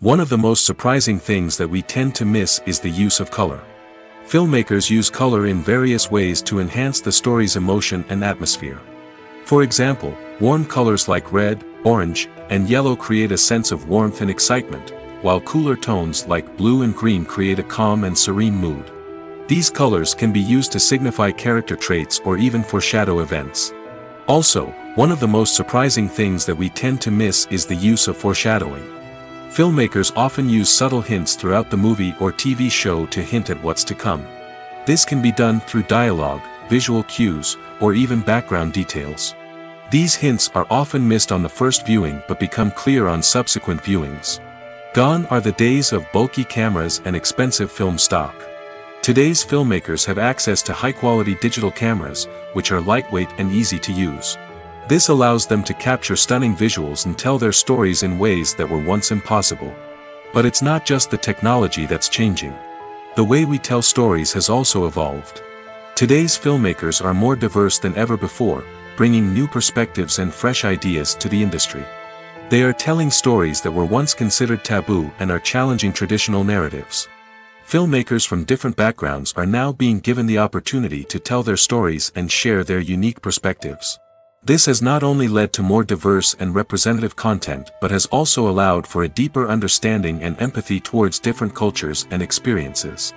One of the most surprising things that we tend to miss is the use of color. Filmmakers use color in various ways to enhance the story's emotion and atmosphere. For example, warm colors like red, orange, and yellow create a sense of warmth and excitement, while cooler tones like blue and green create a calm and serene mood. These colors can be used to signify character traits or even foreshadow events. Also, one of the most surprising things that we tend to miss is the use of foreshadowing. Filmmakers often use subtle hints throughout the movie or TV show to hint at what's to come. This can be done through dialogue, visual cues, or even background details. These hints are often missed on the first viewing but become clear on subsequent viewings. Gone are the days of bulky cameras and expensive film stock. Today's filmmakers have access to high-quality digital cameras, which are lightweight and easy to use. This allows them to capture stunning visuals and tell their stories in ways that were once impossible. But it's not just the technology that's changing. The way we tell stories has also evolved. Today's filmmakers are more diverse than ever before, bringing new perspectives and fresh ideas to the industry. They are telling stories that were once considered taboo and are challenging traditional narratives. Filmmakers from different backgrounds are now being given the opportunity to tell their stories and share their unique perspectives. This has not only led to more diverse and representative content but has also allowed for a deeper understanding and empathy towards different cultures and experiences.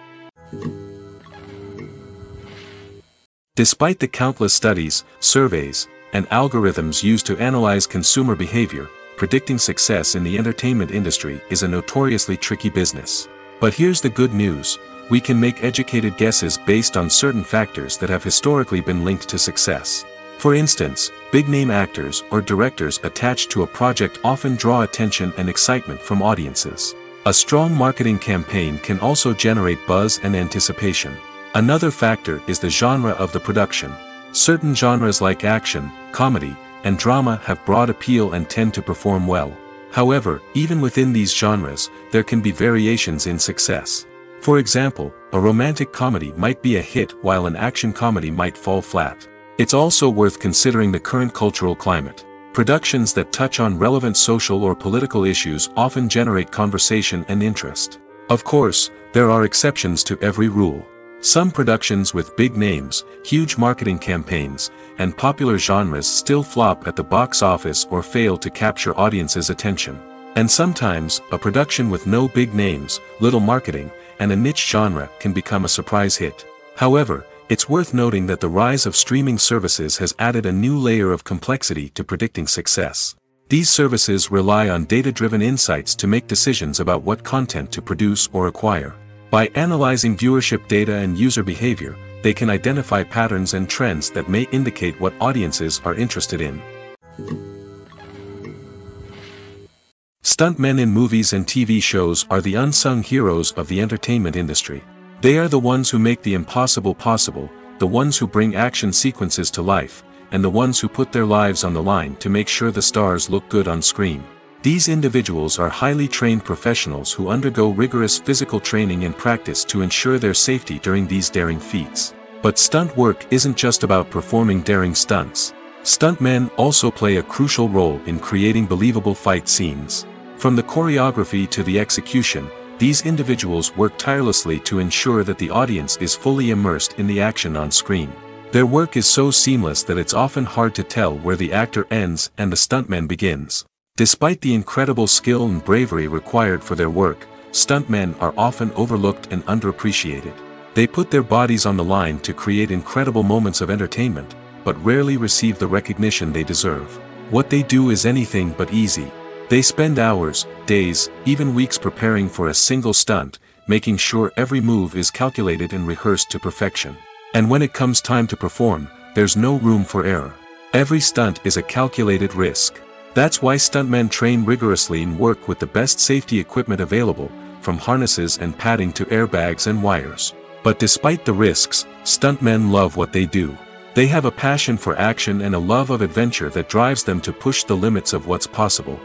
Despite the countless studies, surveys, and algorithms used to analyze consumer behavior, predicting success in the entertainment industry is a notoriously tricky business. But here's the good news: we can make educated guesses based on certain factors that have historically been linked to success. For instance, big-name actors or directors attached to a project often draw attention and excitement from audiences. A strong marketing campaign can also generate buzz and anticipation. Another factor is the genre of the production. Certain genres like action, comedy, and drama have broad appeal and tend to perform well. However, even within these genres, there can be variations in success. For example, a romantic comedy might be a hit while an action comedy might fall flat. It's also worth considering the current cultural climate. Productions that touch on relevant social or political issues often generate conversation and interest. Of course, there are exceptions to every rule. Some productions with big names, huge marketing campaigns, and popular genres still flop at the box office or fail to capture audiences' attention. And sometimes, a production with no big names, little marketing, and a niche genre can become a surprise hit. However, it's worth noting that the rise of streaming services has added a new layer of complexity to predicting success. These services rely on data-driven insights to make decisions about what content to produce or acquire. By analyzing viewership data and user behavior, they can identify patterns and trends that may indicate what audiences are interested in. Stuntmen in movies and TV shows are the unsung heroes of the entertainment industry. They are the ones who make the impossible possible, the ones who bring action sequences to life, and the ones who put their lives on the line to make sure the stars look good on screen. These individuals are highly trained professionals who undergo rigorous physical training and practice to ensure their safety during these daring feats. But stunt work isn't just about performing daring stunts. Stuntmen also play a crucial role in creating believable fight scenes. From the choreography to the execution, these individuals work tirelessly to ensure that the audience is fully immersed in the action on screen. Their work is so seamless that it's often hard to tell where the actor ends and the stuntman begins. Despite the incredible skill and bravery required for their work, stuntmen are often overlooked and underappreciated. They put their bodies on the line to create incredible moments of entertainment, but rarely receive the recognition they deserve. What they do is anything but easy. They spend hours, days, even weeks preparing for a single stunt, making sure every move is calculated and rehearsed to perfection. And when it comes time to perform, there's no room for error. Every stunt is a calculated risk. That's why stuntmen train rigorously and work with the best safety equipment available, from harnesses and padding to airbags and wires. But despite the risks, stuntmen love what they do. They have a passion for action and a love of adventure that drives them to push the limits of what's possible.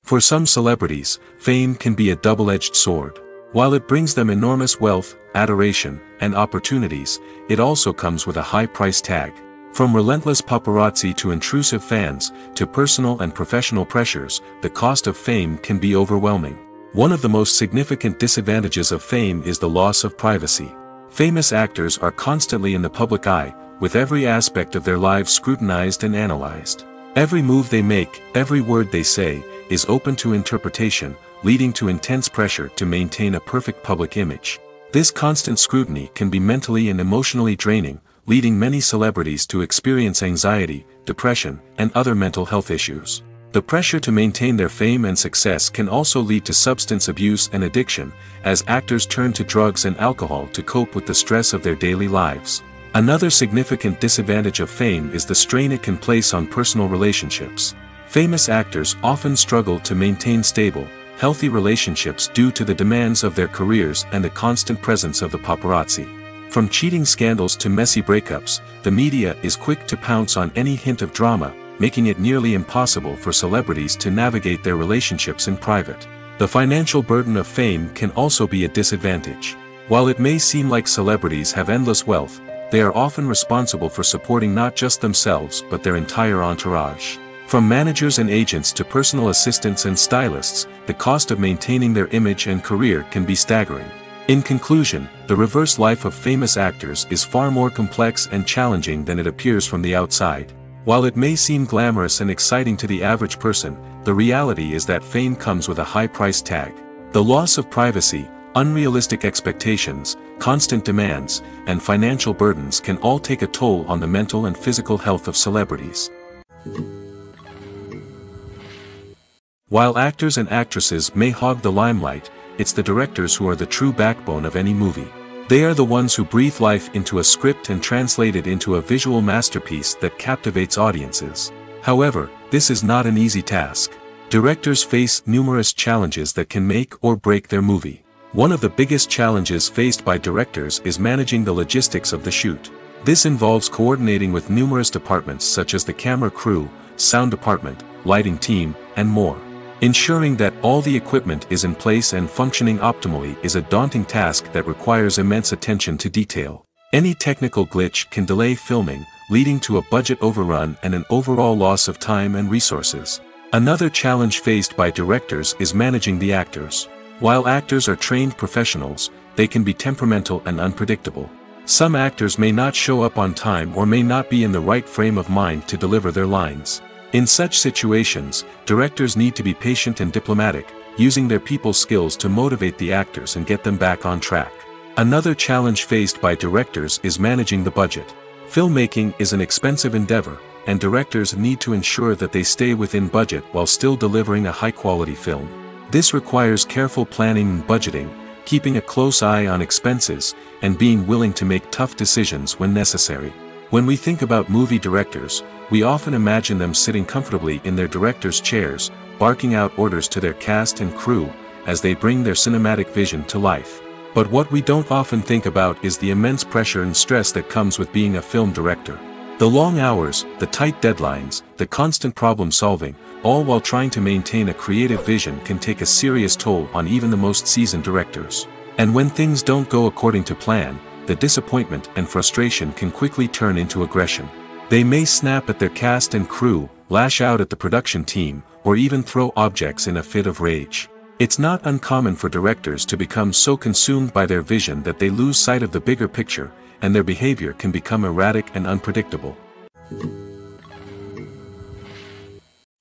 For some celebrities, fame can be a double-edged sword. While it brings them enormous wealth, adoration, and opportunities, it also comes with a high price tag. From relentless paparazzi to intrusive fans, to personal and professional pressures, the cost of fame can be overwhelming. One of the most significant disadvantages of fame is the loss of privacy. Famous actors are constantly in the public eye, with every aspect of their lives scrutinized and analyzed. Every move they make, every word they say, is open to interpretation, leading to intense pressure to maintain a perfect public image. This constant scrutiny can be mentally and emotionally draining, leading many celebrities to experience anxiety, depression, and other mental health issues. The pressure to maintain their fame and success can also lead to substance abuse and addiction, as actors turn to drugs and alcohol to cope with the stress of their daily lives. Another significant disadvantage of fame is the strain it can place on personal relationships. Famous actors often struggle to maintain stable, healthy relationships due to the demands of their careers and the constant presence of the paparazzi. From cheating scandals to messy breakups, the media is quick to pounce on any hint of drama, making it nearly impossible for celebrities to navigate their relationships in private. The financial burden of fame can also be a disadvantage. While it may seem like celebrities have endless wealth, they are often responsible for supporting not just themselves but their entire entourage. From managers and agents to personal assistants and stylists, the cost of maintaining their image and career can be staggering. In conclusion, the reverse life of famous actors is far more complex and challenging than it appears from the outside. While it may seem glamorous and exciting to the average person, the reality is that fame comes with a high price tag. The loss of privacy, unrealistic expectations, constant demands, and financial burdens can all take a toll on the mental and physical health of celebrities. While actors and actresses may hog the limelight, it's the directors who are the true backbone of any movie. They are the ones who breathe life into a script and translate it into a visual masterpiece that captivates audiences. However, this is not an easy task. Directors face numerous challenges that can make or break their movie. One of the biggest challenges faced by directors is managing the logistics of the shoot. This involves coordinating with numerous departments such as the camera crew, sound department, lighting team, and more. Ensuring that all the equipment is in place and functioning optimally is a daunting task that requires immense attention to detail. Any technical glitch can delay filming, leading to a budget overrun and an overall loss of time and resources. Another challenge faced by directors is managing the actors. While actors are trained professionals, they can be temperamental and unpredictable. Some actors may not show up on time or may not be in the right frame of mind to deliver their lines. In such situations, directors need to be patient and diplomatic, using their people skills to motivate the actors and get them back on track. Another challenge faced by directors is managing the budget. Filmmaking is an expensive endeavor, and directors need to ensure that they stay within budget while still delivering a high-quality film. This requires careful planning and budgeting, keeping a close eye on expenses, and being willing to make tough decisions when necessary. When we think about movie directors, we often imagine them sitting comfortably in their director's chairs, barking out orders to their cast and crew, as they bring their cinematic vision to life. But what we don't often think about is the immense pressure and stress that comes with being a film director. The long hours, the tight deadlines, the constant problem-solving, all while trying to maintain a creative vision can take a serious toll on even the most seasoned directors. And when things don't go according to plan, the disappointment and frustration can quickly turn into aggression. They may snap at their cast and crew, lash out at the production team, or even throw objects in a fit of rage. It's not uncommon for directors to become so consumed by their vision that they lose sight of the bigger picture, and their behavior can become erratic and unpredictable.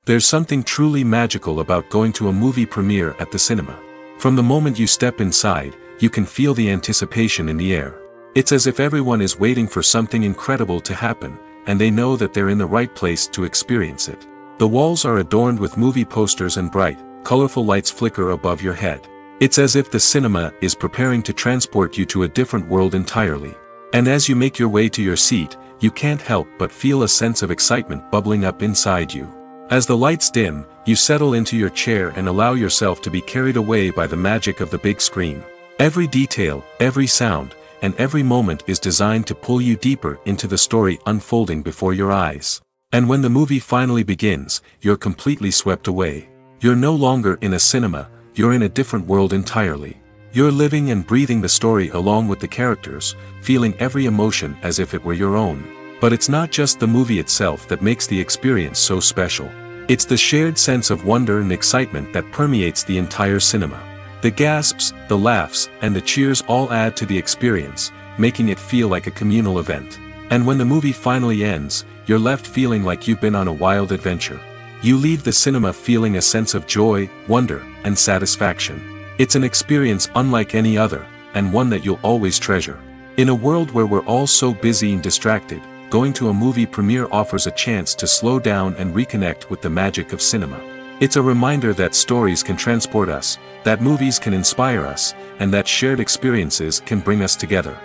There's something truly magical about going to a movie premiere at the cinema. From the moment you step inside, you can feel the anticipation in the air. It's as if everyone is waiting for something incredible to happen, and they know that they're in the right place to experience it. The walls are adorned with movie posters and bright, colorful lights flicker above your head. It's as if the cinema is preparing to transport you to a different world entirely. And as you make your way to your seat, you can't help but feel a sense of excitement bubbling up inside you. As the lights dim, you settle into your chair and allow yourself to be carried away by the magic of the big screen. Every detail, every sound, and every moment is designed to pull you deeper into the story unfolding before your eyes. And when the movie finally begins, you're completely swept away. You're no longer in a cinema, you're in a different world entirely. You're living and breathing the story along with the characters, feeling every emotion as if it were your own. But it's not just the movie itself that makes the experience so special. It's the shared sense of wonder and excitement that permeates the entire cinema. The gasps, the laughs, and the cheers all add to the experience, making it feel like a communal event. And when the movie finally ends, you're left feeling like you've been on a wild adventure. You leave the cinema feeling a sense of joy, wonder, and satisfaction. It's an experience unlike any other, and one that you'll always treasure. In a world where we're all so busy and distracted, going to a movie premiere offers a chance to slow down and reconnect with the magic of cinema. It's a reminder that stories can transport us, that movies can inspire us, and that shared experiences can bring us together.